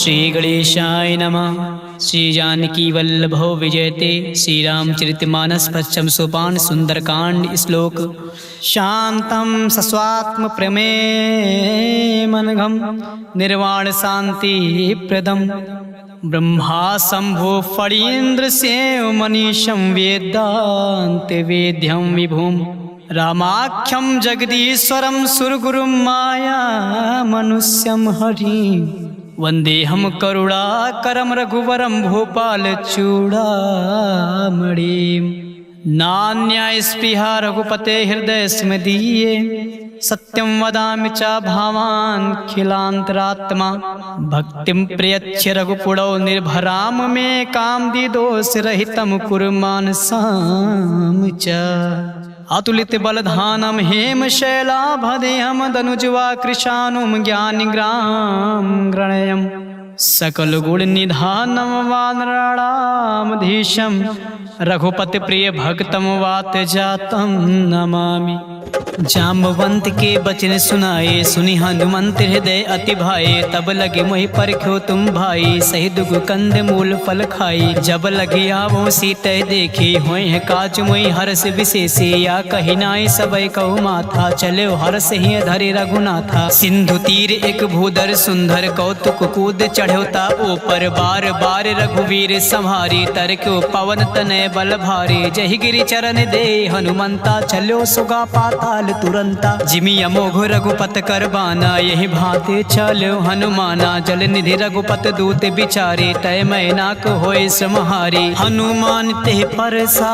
श्री गणेशाय नमः। श्री जानकी वल्लभो विजयते। श्री रामचरितमानस पश्चम सोपान सुंदरकांड श्लोक। शांतं सस्वात्म प्रमेमनघं निर्वाण शांति प्रदम ब्रह्मा शंभो फणीन्द्र सेव मनीषं वेदांत वेद्यं विभुं रामाख्यं जगदीश्वरं सुरगुरुं माया मनुष्यं हरिं वंदेहम करुणाकरं रघुवरं भूपाल चूड़ामणिं। नान्या स्पृहा रघुपते हृदय स्मदीये सत्यं वदामि च भावान् खिलान्तरात्मा भक्तिं प्रयच्छ रघुपुरौ निर्भराम मे कामदिदोषरहितं कुरु मानसां च। अतुलित बलधानं हेमशैलाभदेहं दनुज्वा कृशानुं ज्ञानिग्रां गणयं सकल गुण निधानं वानराणामधीशं रघुपति प्रिय भक्तम वात जातं नमामि। जाम्बवंत के बचन सुनाए सुनि हनुमंत हृदय अति भाए तब लगे मोहि परख्यो तुम भाई सही दुग कंद मूल फल खाई। जब लगे आवो सीते देखी होय है काज मोहि हर्ष विशेषे या कही नाई सबय कहु माथा चले हर्ष ही धरे रघुनाथा। सिंधु तीर एक भूधर सुंदर कौतुक कूद चढ़ोता ऊपर बार बार रघुवीर संहारी तरक्यो पवन तनय बल भारी। जहि गिरि चरण दे हनुमंता चलो सुगा पाताल तुरंता जिमि अमोघ रघुपत करबाना यही भांति चलो हनुमाना। जल निधि रघुपत दूत बिचारे तय मैनाक होय समहारी। हनुमान ते परसा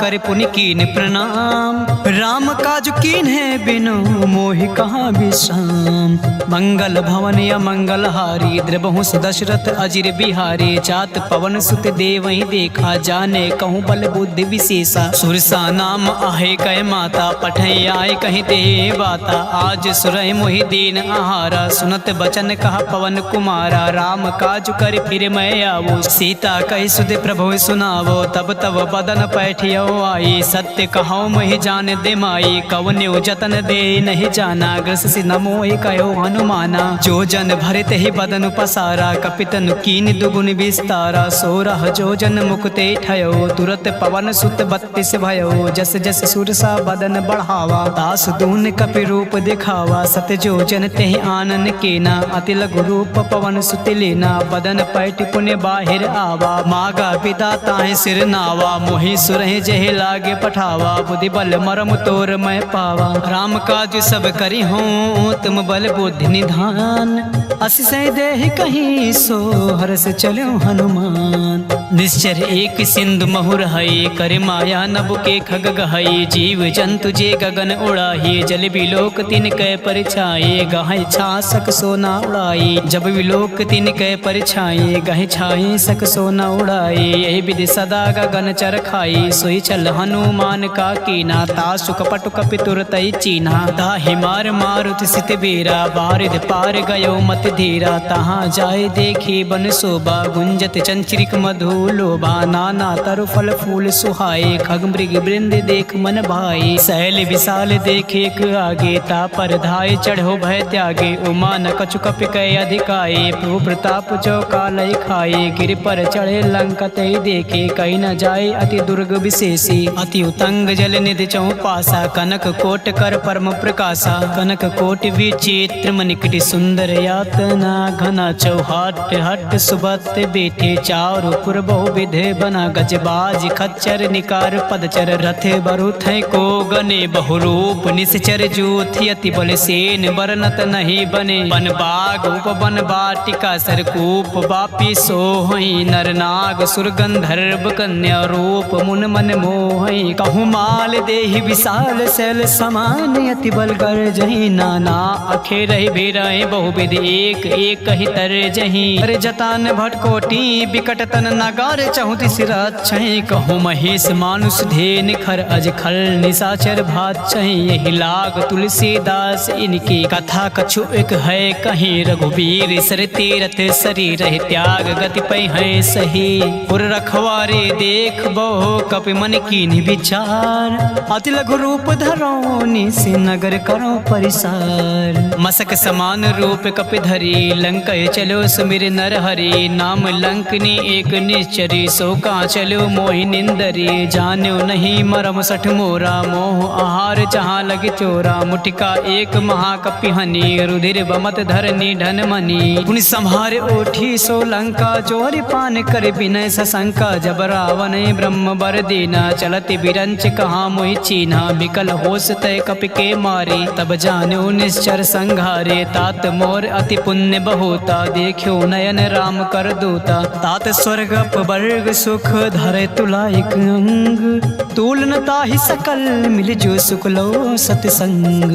कर पुनि कीन प्रणाम राम काज कीन है बिनु मोहि कहाँ विश्राम। मंगल भवन अमंगल हारी द्रबहु दशरथ अजिर बिहारी। जात पवन सुत देवहि देखा जाने कहूँ बल बुद्धि विशेषा। सुरसा नाम आहे कह माता पठै आए कहीं दे बाता। आज सुरय मोहि दीन आहारा सुनत बचन कहा पवन कुमारा। राम काज कर फिर मैं आवो सीता कही सुध प्रभु सुनावो। तब तब बदन पैठियो आई सत्य कहो मोहि जान दे माई। कवन्यो जतन दे नहीं जाना ग्रस से नमोहि कहो हनुमाना। जो जन भरत ही बदन पसारा कपितन कीन दुगुन विस्तारा। सोरह जो जन मुक्ते ठयो तुरत पवन सुत 32 भयो। जस जस सुरसा बदन बढ़ावा दास दून कपि रूप दिखावा। सत जो जन तेहि आनन केना अति लघु रूप पवन सुत लेना। बदन पैठ पुण्य बाहिर आवा मागा पिता ताहि सिर नावा। मोहि सुरहि जहि लागे पठावा बुद्धि बल मरम तोर मैं पावा। राम काज सब करि हों तुम बल बुद्धि निधान असिसै देहि कहीं सो हरस चलो हनुमान। निश्चर एक सिंधु महुर हई कर माया नभ के खग गहई। जीव जंतु जे गगन उड़ाही जल विलोक तिन कै परछाई। गहै छासक सोना उड़ाई जब विलोक तिन कै परछाई। गहै छाई सक सोना उड़ाई यही विधि सदा गगन चर खाई। सोई चल हनुमान का कीना तासु कपट कपि तुरतै चीना। ताहि मार मारुति सित बीरा बारिद पार गयो मत धीरा। तहाँ जाय देखी बन शोभा गुंजत चंचरिक मधु लोभा। नाना तरु फल फूल सुहाए खग मृग वृंद देख मन भाई। शैल विशाल देखे एक आगे ता पर धाय चढ़ो भय त्यागे। उमा न कछु कपि कै अधिकाए प्रभु प्रताप जो कालय खाए। गिर पर चढ़े लंकत देखे कहीं न जाए अति दुर्ग विशेषी। अति उतंग जल निधि चौपासा कनक कोट कर परम प्रकाशा। कनक कोट विचित्र मनिकटि सुंदर यातना घना चौहाट हट सुबत बेटे। चारु पुर बहु विधे बना गजबाज खच्चर निकार पदचर। रथ बरुथ को गने बहुरूप निश्चर जूथि अति बल सेन बरनत नहीं बने। बन बाग उप बन बाटिका सरकूप बापी सोहई। नर नाग सुर गंधर्व कन्या रूप मुन मन मोहई। कहूँ माल देहि विशाल शैल समान अति बल कर जही। नाना अखे रही बेरहि बहुविध एक एक ही तर जही। अरे जतान भटकोटी बिकट तन नगार चहुति सिरत छही। कहूँ महेश मानुष धेन खर अज खल निशाचर भात छही। यही लाग तुलसीदास इनकी कथा कछु एक है कहीं। रघुवीर सर तीरथ शरीर त्याग गति पै है सही। पुर रखवारे देख बहु कपि मन कीन्ह विचार। अति लघु रूप धरो निस नगर करो परिसार। मसक समान रूप कपि धरि करी लंका चलो सुमिर नर हरि नाम लंकनी एक निश्चरी सो का चलो मोहि निंदरी जान्यो नहीं मरम सठ मोरा मोह आहार जहाँ लग चोरा मुटिका एक महाकपि हनी रुधिर बमत धरनी धन मनी पुनि संहार ओठी सो लंका जोरि पान कर विनय सशंका जब रावण ब्रह्म बर दीना चलति बिरंच कहाँ मोहि चीन्हा बिकल होश तय कपि के मारे तब जान्यो निश्चर संघारे तात मोर अति पुण्य बहुता देखियो नयन राम कर दूता तात स्वर्ग अपवर्ग सुख धरे तुला एक अंग तूलन ताहि सकल मिल जो सुख लो सतसंग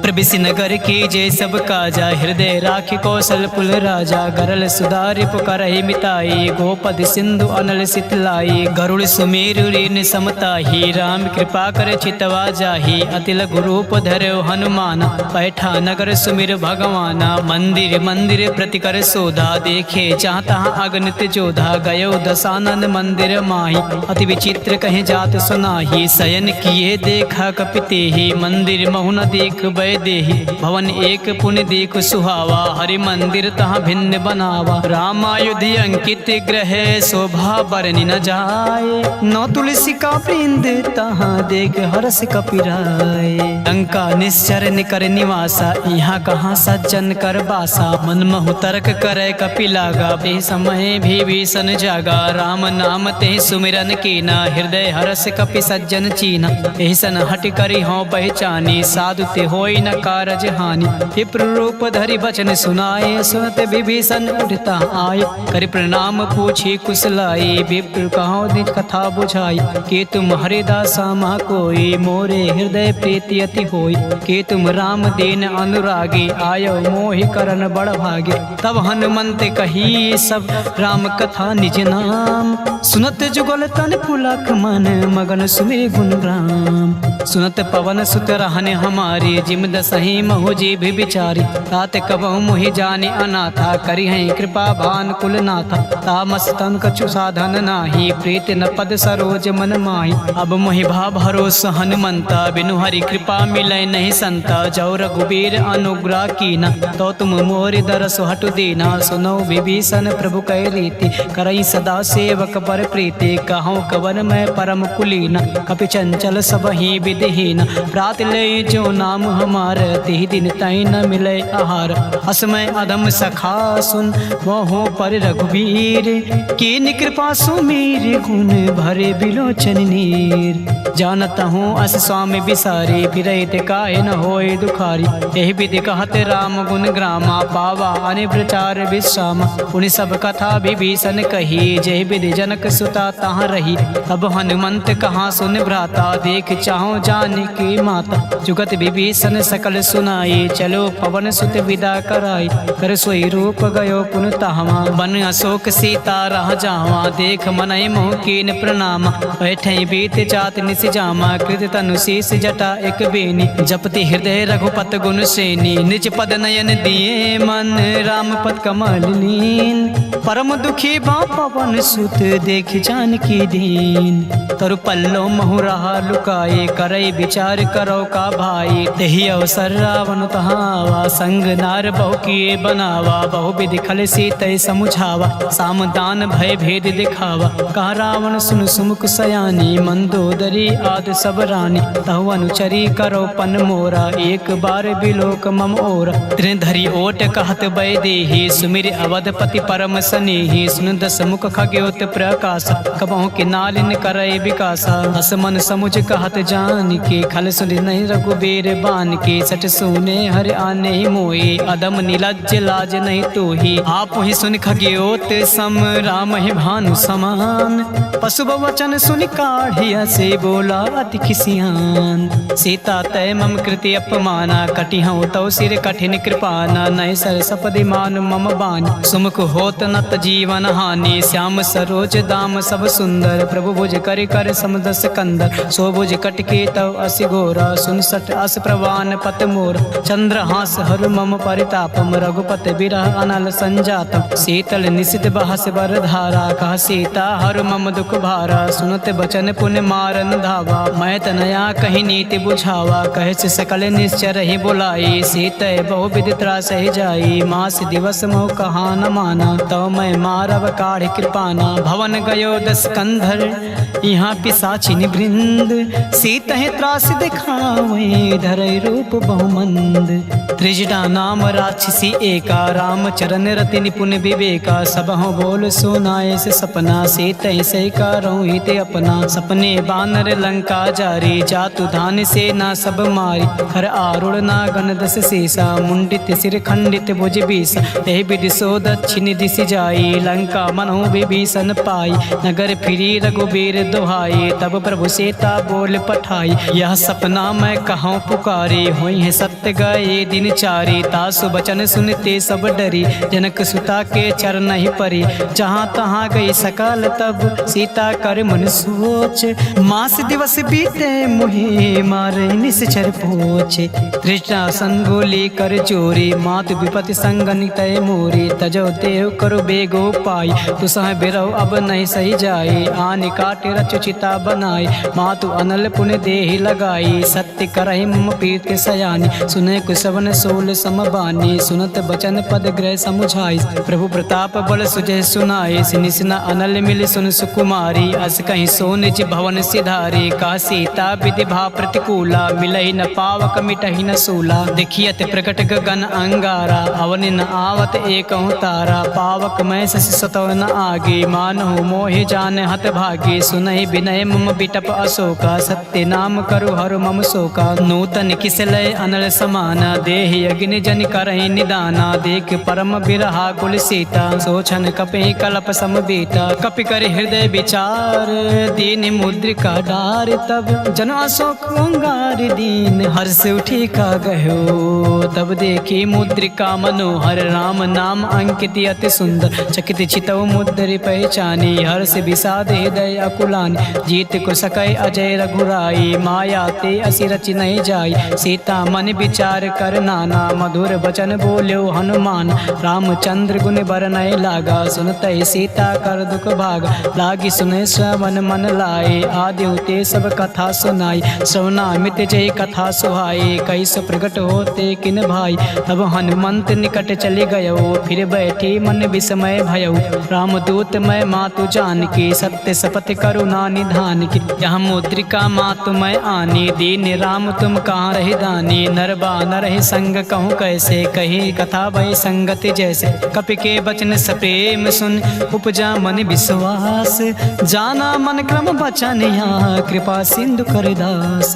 प्रबिसि नगर की जय सब काजा हृदय राखि कौशल पुल राजा गरल सुधारि पुकारहि मिताई गोपद सिंधु अनल सितलाई गरुड़ सुमेरु रीन समताही राम कृपा कर चितवा जाही अति लघु रूप धरो हनुमान बैठा नगर सुमिर भगवाना मंदिर मंदिर प्रति कर सोधा देखे जहाँ तहाँ अगणित जोधा गयो दशानन मंदिर माही अति विचित्र कहीं जात सुनाही शयन किए देखा कपिते ही मंदिर महुन देख बै देही भवन एक पुण्य देख सुहावा हरि मंदिर तहाँ भिन्न बनावा रामायुधि अंकित ग्रह शोभा बरनि न जाए नौ तुलसी का वृंद तहाँ देख हरस कपिराय लंका निश्चर निकर निवासा यहाँ कहाँ सज्जन कर बासा मन महु तर्क करे कपि लागा बे समय भी भीषण जागा राम नाम ते सुमिरन कीना हृदय हरस कपि सज्जन चीना एहसन हट करी हो पहचानी साधु ते होई न कारज हानि विप्र रूप धरि बचन सुनाए सुनत विभीषण उठता आए कर प्रणाम पूछी कुशलाई विप्र कहो निज कथा बुझाई के तुम हरिदासा मा कोई मोरे हृदय प्रीति अति होई के तुम राम दीन अनुरागी आयो मोहि करन बड़ भागे तब हनुमंत कही सब राम कथा निज नाम सुनत जुगल तन पुलक मन मगन सुमिर गुण राम सुनत पवन सुत रहने हमारी जिम दसही महु जी भी बिचारी तात कबहु मुहि जाने अनाथा करी है कृपा भान कुल नाथा तामस तन कछु साधन नाही प्रीत न पद सरोज मन माही अब मोहि भा भरोस हनुमंता बिनु हरि कृपा मिलै नहीं संता जौ रघुबीर अनुग्रह कीना तो तुम मोरि दरस हटु दीना सुनो विभीषण प्रभु कै रीति करई सदा सेवक पर प्रीति कहूँ कवन मैं परम कुलीना कपि चंचल सब ही विधिहीन प्रात ले जो नाम हमार तिहि दिन तई न मिले आहार असमय अधम सखा सुन मोहो पर रघुवीर कीन कृपा सुमीर गुण भरे बिलोचन नीर जानत हूँ अस स्वामी बिसारी बिरहित काहे न होए दुखारी यही विधि कहत राम गुण ग्रामा पावा अनि प्रचार विश्राम पुनि सब कथा विभीषण कही जय विधि जनक सुता तहाँ रही अब हनुमंत कहाँ सुन भ्राता देख चाहो जान की माता जुगत विभीषण सकल सुनाई चलो पवन सुत विदा कराई कर सोई रूप गयो पुन तहवा बन अशोक सीता रह जावा देख मनय मोह कीन प्रणाम बैठे बीत जात निस जामा कृत तनु शीस जटा एक बेनी जपति हृदय रघुपत गुण श्रेणी निज पद नयन दिए मन राम पद कमल लीन परम दुखी बा पवन सुत देख जान की दीन तरु पल्लो महु रहा लुकाए करई विचार करो का भाई तेहि अवसर रावण तहावा संग नार बहु किए बनावा बहु विधि खल सीतय समुझावा सामदान भय भेद दिखावा कहा रावण सुन सुमुख सयानी मंदोदरी आद सब रानी तहु अनुचरी करो पन मोरा एक बार बिलोक मम ओरा त्रिधरी ओट कहत बै देहि सुमिर अवधपति परम सनेहि सुन दस मुख खग्योत प्रकाश कबहु के नालिन करय विकासा हस मन समुझ कहत जान के खल सुन नहीं रघुबीर बान के सट सुने हर आने मोए अदम नीलज लाज नहीं तो ही आप ही सुन खग्योत सम राम ही भानु समान पशु वचन सुन काढ़िया से बोला अति खिसियान सीता तय मम कृति अपमाना कटि हूँ तव सिर कठिन कृपाना नय सर सपदि मान मम बान सुमुख होत नत जीवन हानि श्याम सरोज दाम सब सुंदर प्रभु भुज कर कर समदस कंदर सो भुज कटके तव असि घोरा सुन सट अस प्रवान पत मोर चंद्र हास हर मम परितापम रघुपत बिरह अनल संजातम शीतल निशित बहस बर धारा कह सीता हर मम दुख भारा सुनत बचन पुण्य मारन धावा मैं तनया कही नीति बुझावा कहे से सकल निश्चर ही बुलाई सीत बहु विधि त्रास ही जा जाई, मास दिवस मोह कहा न माना, तो मैं मारव काढ़ कृपाना। भवन गयो 10 कंधर यहाँ पिशाचिन वृंद, सीत है त्रास दिखावे धरई रूप बहुमंद। त्रिजटा नाम राक्षसी एका, राम चरण रति निपुण विवेका। सब हो बोल सुनाए से सपना, सीत से कारों हित अपना। सपने बानर लंका जारी, जातु धान से ना सब मारी। हर आरुण नागन 10 शेषा, मुंडित सिर खंडित भुज बीसा। यह विधि सो दक्षिण दिशि जाई, लंका मनो विभीषण पाई। नगर फिरी रघुबीर दुहाई, तब प्रभु सीता बोल पठाई। यह सपना मैं कहूँ पुकारी, हुई है सत्य गए दिन चारी। तासु बचन सुनते सब डरी, जनक सुता के चरण ही परी। जहाँ तहाँ गई सकाल तब, सीता कर मन सोच। मास दिवस बीते मुहे, मारे निश्चर पोछे। तृष्णा संगोली कर चोरी, मातु विपति संगन तय मोरी। तजो देव करो बेगो पाई, तुसह बिरौ अब नहीं सही जाए। आन काटे रचुचिता बनाई, मातु अनल पुण्य देहि लगाई। सत्य करहि मम प्रीत सयानी, सुने कुसवन सोल समबानी। सुनत बचन पद ग्रह समुझाई, प्रभु प्रताप बल सुजय सुनाई। निसना अनल मिल सुन सुकुमारी, अस कहीं सो निज भवन सिधारी। का सीता विधि भा प्रतिकूला, मिलहि न पावक मिटहि न सूला। देखियत प्रकट गगन अंगारा, अवन न आवत एक तारा। पावक मैं शशि सतव न आगे, मानहु मोहि जान हत भागे। सुनहि विनय मम बिटप अशोका, सत्य नाम करु हर मम शोका। नूतन किसलय अनल समाना, देहि अग्नि जन करहि निदाना। देख परम बिरहा कुल सीता, सोचन कपि कलप समबीता। कपि कर हृदय विचार, दीन मुद्रिका डार। तब जन अशोक अंगार दीन, हर्ष उठी का गयो। तब देखी मुद्रिका मनोहर, राम नाम अंकित अति सुंदर। चकित चितव मुद्रि पहचानी, हर्ष विषाद हृदय अकुलानी। जीत को सकय अजय रघुराई, माया ते असी रचि नहीं जाई। सीता मन विचार कर नाना, मधुर वचन बोल्यो हनुमान। रामचंद्र गुण बरनय लागा, सुनतय सीता कर दुख भागा। लागी सुने श्रवण मन लाए, आदि ते सब कथा सुनाई। श्रवणामित जय कथा सुहाई, कैसो प्रगट होते किन भाई। तब हनुमंत निकट चले गयो, फिर बैठी मन विस्मय भयो। रामदूत मैं मातु जानकी, सत्य शपथ करुणा निधान की। यह मुद्रिका मातु मैं आनी, दीन राम तुम कहाँ रही दानी। नर बानर ही संग कहूँ कैसे, कही कथा भई संगत जैसे। कपि के बचन सप्रेम सुन, उपजा मन विश्वास। जाना मन क्रम बचन यहाँ, कृपा सिंधु कर दास।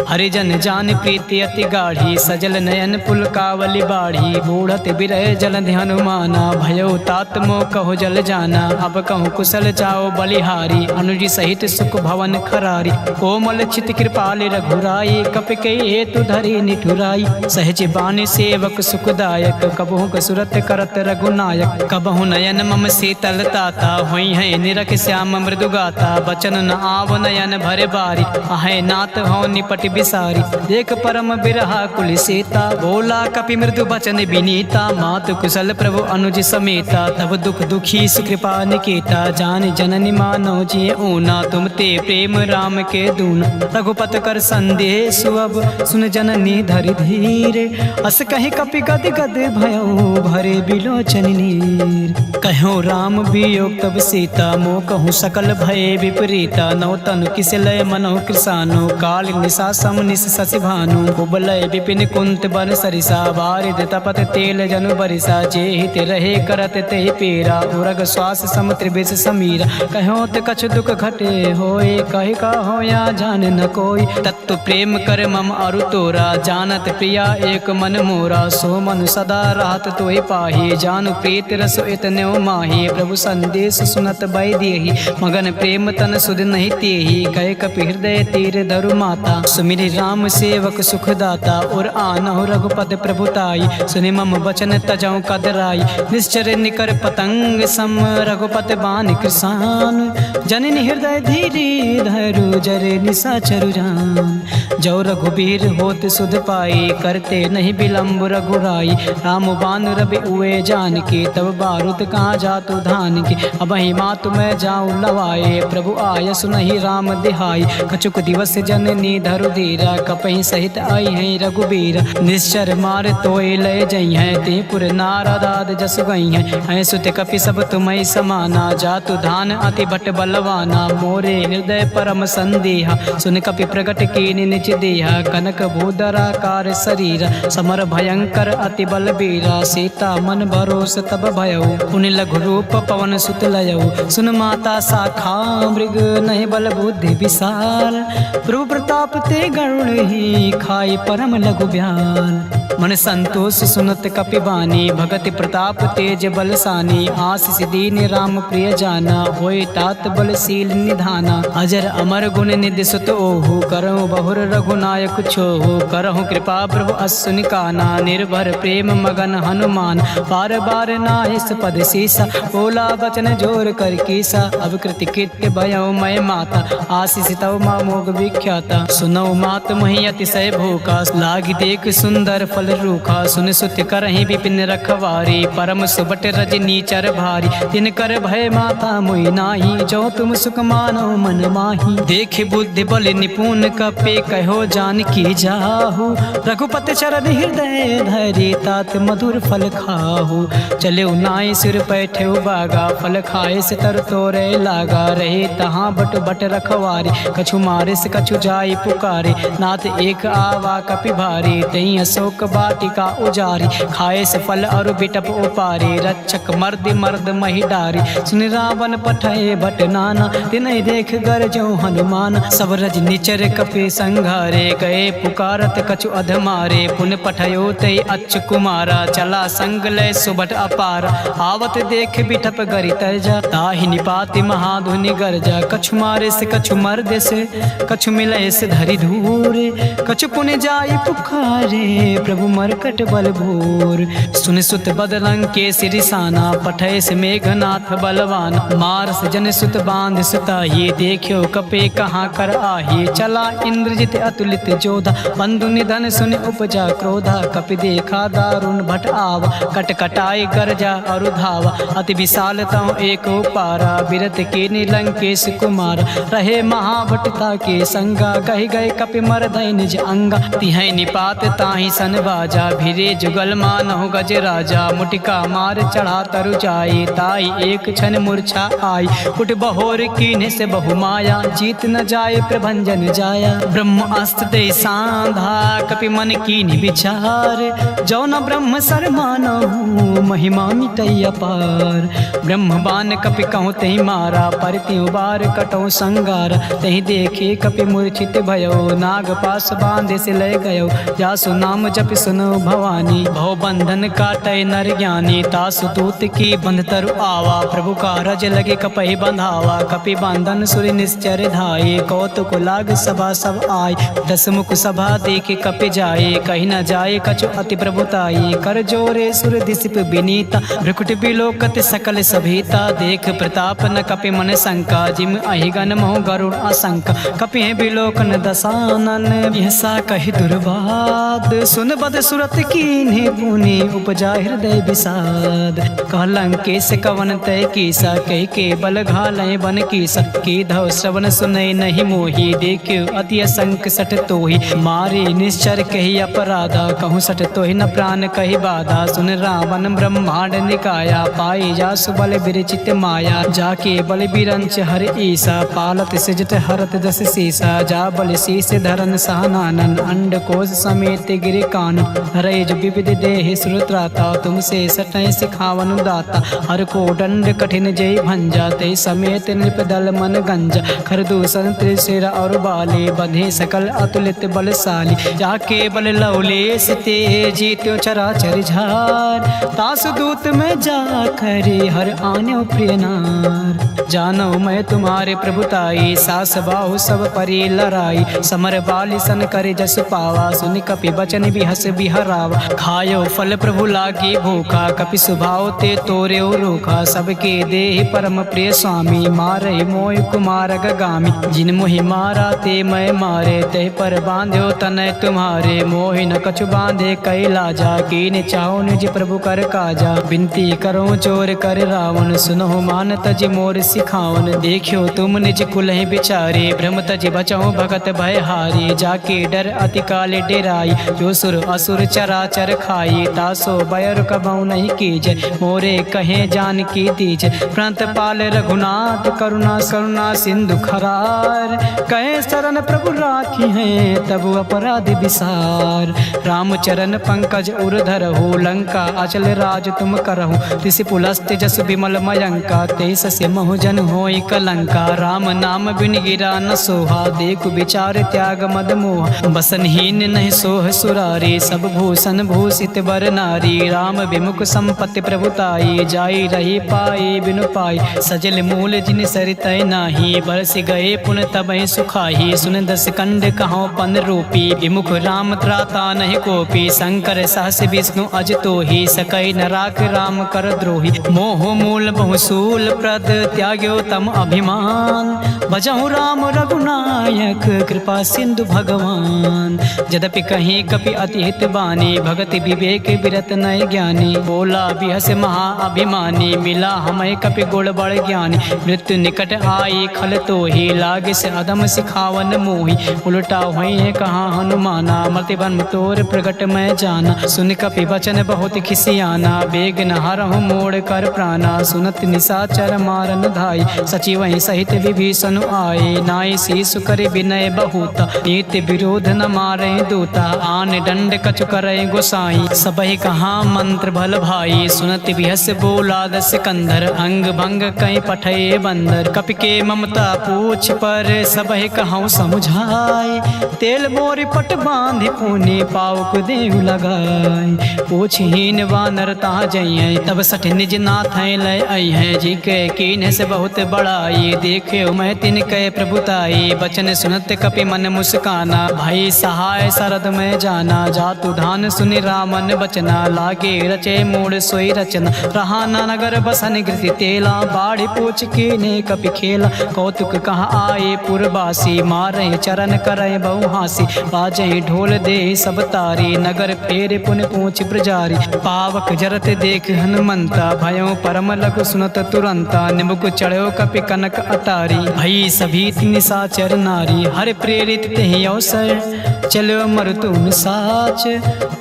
हरिजन जान प्रीति अति गाढ़ी, सजल नयन पुलकावली बाढ़ी। बूढ़त बिरह जल हनुमाना, भयो तात मोह कहो जल जाना। अब कहूँ कुशल जाओ बलिहारी, अनुज सहित सुख भवन खरारी। कोमल चित कृपाल रघुराई, कपि के हेतु धरी निठुराई। सहज बानी सेवक सुखदायक, कबहु कसुरत करत रघुनायक। कबहु नयन मम शीतल ताता, हुई है निरख श्याम मृदु गाता। बचन न आव नयन भरे बारी, आहे नाथ हो निपट बिसारी। देख परम बिरहा कुल सीता, बोला कपि मृदु बचन विनीता। मातु कुशल प्रभु अनुज समेता, तब दुख दुखी सुकृपा निकेता। जान जननी मानो जिय ऊना, तुम ते प्रेम राम के दूना। रघुपत कर संदेह सुअब, सुन जननी धरि धीरे। अस कहि कपि गद गद भयो, भरे बिलोचन नीर। कहो राम वियोग तब सीता, मोह कहूँ सकल भय विपरीता। नौ तनु किस लय मनो कृसानो, काल निशा सम निश शशि भानु। कुबलय विपिन कुंत बन सरिसा, बारिद तपत तेल जनु बरिसा। जे हित रहे करत ते पेरा, उरग श्वास सम त्रिविश समीरा। कहो त कछु दुख घटे होए, कहि कहो या जान न कोई। तत्व प्रेम कर मम अरु तोरा, जानत प्रिया एक मन मोरा। सो मन सदा राहत तोहि पाही, जानु प्रीत रस इतने माही। प्रभु संदेश सुनत बै देहि, मगन प्रेम तन सुध नहीं तेहि। कह कपि हृदय तीर धरु माता, सुमिरि राम सेवक सुखदाता। और आनहु रघुपत प्रभुताई, सुनि मम वचन तजौ कदराई। निश्चर निकर पतंग सम, रघुपत बान कृसान। जननी हृदय धीरे धरु, जरे निशाचरु जान। जो रघुबीर होत सुध पाई, करते नहीं विलम्ब रघुराई। राम बान रवि उए जान के, तब बारूद कहाँ जातु धान के। अब ही मातु मैं जाऊँ लवाए, प्रभु आय सुनहि राम दिहाई। कछुक दिवस जननी धरु धीरा, कपहि सहित आई है रघुबीर। निश्चर मार तोय लय जई गई हैं, ते पुर नारदाद जस गई हैं। सुत कपि सब तुम्हें समाना, जातु धान अति भट बलवाना। मोरे हृदय परम संदेहा, सुन कपि प्रकट कीन निज देहा। कनक भूधराकार शरीर, समर भयंकर अति बलबीरा। सीता मन भरोस तब भयउ, पुनि लघु रूप पवन सुत लयउ। सुन माता शाखा मृग, नहीं बल बुद्धि विशाल। प्रभु प्रताप ते गरुड़ ही, खाई परम लघु ब्याल। मन संतोष सुनत कपि बानी, भगति प्रताप तेज बलसानी। आशीष दीन राम प्रिय जाना, होय तात बलशील निधाना। अजर अमर गुण निधि सुत ओहु, करहु बहुर रघुनायक छोहु। करहु कृपा प्रभु असुनि काना, निर्भर प्रेम मगन हनुमान। बार बार नाहिस पद सीसा, बोला बचन जोर कर कीसा। अब कृति कृत्य भयउ मैं माता, आशीष तव मोग विख्याता। सुनौ मात मही अतिशय भूखा, लागी देख सुंदर फल रूखा। सुन सुत करहि विपिन रखवारी, परम सुबट रजनी चर भारी। तिन कर भय माता मोहि नाही, जो तुम सुख मानो मन माही। देख बुद्धि बल निपुण कपे, कहो जानकी जाहु। रघुपति चरण हृदय धरि, तात मधुर फल खाहु। चले नाई सिर पैठे बागा, फल खाए से तर तोरे लागा। रहे तहाँ बट बट रखवारी, कछु मारे से कछु जाई पुकारे। नाथ एक आवा कपि भारी, तई अशोक वाटिका उजारी। खाए से फल और बिटप उपारी, रक्षक मर्द मर्द मही डारी। सुन रावण पठय भट नाना, तिनहि देख गरजो हनुमान। सब रज निचर कपि संघारे, गए पुकारत कछु अधमारे। पुन पठयो तई अच्यु कुमारा, चला संग लय सुबट अपार। आवत देख बिटप गरि तरजा, ताहि निपाति महाधुनि गरजा। कछु मारे से कछु मर्द से, कछु मिलय से धरि धूरे। कछु पुन जाई पुकारे, प्रभु मरकट बल भूर। सुन सुत बदलंग के सिरिसाना, पठय से मेघनाथ बलवान। मारस जन सुत बांध सुताही, देखियो कपे कहाँ कर आही। चला इंद्रजित अतुलित जोधा, बंधु निधन सुन उपजा क्रोधा। कपि देखा दारुण भट आवा, कट कटाई गरजा और धावा। अति विशाल तव एक पारा, बिरत के नीलंकेश कुमार। रहे महाभटता के संगा, कहि गए कपि मरदय निज अंगा। तिहै निपात ताहि सन बाजा, भिरे जुगल मानहु गज राजा। मुटिका मार चढ़ा तरु जाई, ताई एक क्षण मूर्छा आई। उठ बहोर कीन्हे से बहु माया, जीत न जाए प्रभंजन जाया। ब्रह्म अस्त्र दे सांधा, कपि मन कीन्हि विचार। जो न ब्रह्म सर मानहु, महिमा मिटै अपार। ब्रह्म बान कपि कहूँ तहि मारा, पर त्यों बार कटौ संगारा। तहि देखे कपि मूर्छित भयो, नाग पास बांधे से लय गयो। जासु नाम जपि सुनो भवानी, भव बंधन काटै नर ज्ञानी। तासु दूत की बंध तरु आवा, प्रभु का रज लगे कपहि बंधावा। कपि बंधन सुर निश्चर धाये, कौतुक लाग सभा सब आय। दस मुख सभा देखे कपि जाए, कहीं न जाए कछु अति प्रभुताई। कर जोरे सुर दिसिप विनीता, भ्रुकुट बिलोकत सकल सभीता। देख प्रताप न कपि मन शंका, जिम अहिगन मोह गरुड़ आशंका। कपि बिलोकन दसानन, यसा कहि दुर्वाद। सुन बद सुरत कीन्हे पुनि, उपजा हृदय विषाद। कहलंकेश कवन तय कीसा, कहि के बल घालय बन कीसा। की धव श्रवण सुनय नहीं मोही, देखियो अति असंक सठ तोहि। मारे निश्चर कहि अपराधा, कहूँ सठ तोहि न प्राण कहि बाधा। सुन रावण ब्रह्मांड निकाया, पाई जासु बल विरचित माया। जाके बल बिरंच हर ईसा, पालत सिजट हरत दस सीसा। जा बल शीस धरन सहनानन, अंड कोश समेत गिर कानन। हरे जो विविध देहि श्रुत्राता, तुमसे सटय सिखावन दाता। हर को दंड कठिन जय भंजा, ते समेत नृप दल मन गंजा। खरदूषण त्रिशिर और बाले, बंधे सकल अतुलित बलशाली। जाके बल लवलेश ते, जीत्यो चराचर झार। तासु दूत में जा करे, हर आन्यो प्रिय नार। जानो मैं तुम्हारे प्रभुताई, सास बाहु सब परि लड़ाई। समर बाली सन करे जस पावा, सुन कपि बचन बिहस बिहरावा। खायो फल प्रभु लागी भूखा, कपि सुभाव ते तोरे रूखा। सबके देहि परम प्रिय स्वामी, मारे मोय कुमार गामी। जिन मोहि मारा ते मैं मारे, ते पर बांध्यो तनय तुम्हारे। मोहि न कछु बांधे कैलाजा, कीन चाहो निज प्रभु कर काजा। बिनती करो चोर कर रावण, सुनो मान तज मोर सिखावन। देखियो तुम निज कुलहि बिचारे, भ्रम तज बचो भगत भय हारी। जाके डर अति काले डेराई, जो सुर असुर चराचर खाई, तासो बैर कबहु नहीं कीजे, मोरे कहे जान की दीजे। प्रणत पाल रघुनाथ करुणा करुणा सिंधु खरार, कहे शरण प्रभु राखी हैं तब अपराध विसार। रामचरण पंकज उरधर हो, लंका अचल राज तुम करहु, तिसि पुलस्त जस विमल मयंका, तेस से महुजन होई कलंका। राम नाम बिन गिरा न सोहा, देखु विचार त्याग मद मोहा, बसनहीन नहीं सोह सुरारी, सब भूषण भूषित बर नारी। राम विमुख संपत्ति प्रभुताई, जाई रही पाई बिनु पाई, सजल मूल जिन सरितय नाही, बरस गए पुन तबहि सुखाही। सुन दस कंड कहो पन रूपी, विमुख राम त्राता नहीं कोपी, शंकर सहस विष्णु अज तोहि, सकई न राख राम कर द्रोही। मोह मूल बहुसूल प्रद त्याग्यो तम अभिमान, भजहु राम रघुनायक कृपा सिंधु भगवान। यद्यपि कहीं कपि अति हित बानी, भगति विवेक विरत नय ज्ञानी, बोला बिहस महा अभिमानी, मिला हमें कपि गुण बड़ ज्ञानी। मृत्यु निकट आई खल तोहि, लागे से अदम सिखावन मोहि, उल्टा हुई है कहाँ हनुमाना, मति बन तोर प्रगट मैं जाना। सुन कपि वचन बहुत खिसियाना, बेग न हरहु मोड़ कर प्राणा, सुनत निशाचर मारन धाई, सचिव सहित विभीषण आए, नाई शीसु कर विनय बहुता, नीति विरोध न मारे दूता, आन दंड कछु करे गोसाई, सबहि कहाँ मंत्र भल भाई। सुनत बिहस बोला दस कंधर, अंग भंग कई पठे बंदर, कपि के ममता पूछ पर सबहि कहूँ समुझाए, तेल मोरी पट बांधि पुनि पाउक देहु लगाए। पूछहीन वानर ता जइयै, तब सठ निज नाथ लय अइहै, जी के कीन्ह से बहुत बड़ाई, देखे मैं तिनके प्रभुताई। बचन सुनत कपि मन मुस्काना, भाई सहाय शरद में जाना, जातु धान सुनि रामन बचना, लागे रचे मूड सोई रचना। रहा न नगर बसन गृति तेला, बाढ़ी पूछ कीने कपि खेला, कौतुक कहाँ आए पुरबासी, मारे चरण करे बहु हासी, बाजे ढोल दे सब तारी, नगर फेरे पुन पूछ ब्रजारी। पावक जरत देख हनुमंता, भयो परम लघु सुनत तुरंता, निमुख चढ़ो कपि कनक अटारी, भई सभी निशाचर नारी। हर प्रेरित तेहि अवसर, चलो मरुतुन साच,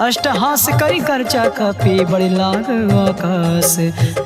अष्टहास करी करचा कपि बड़े लाग आकाश।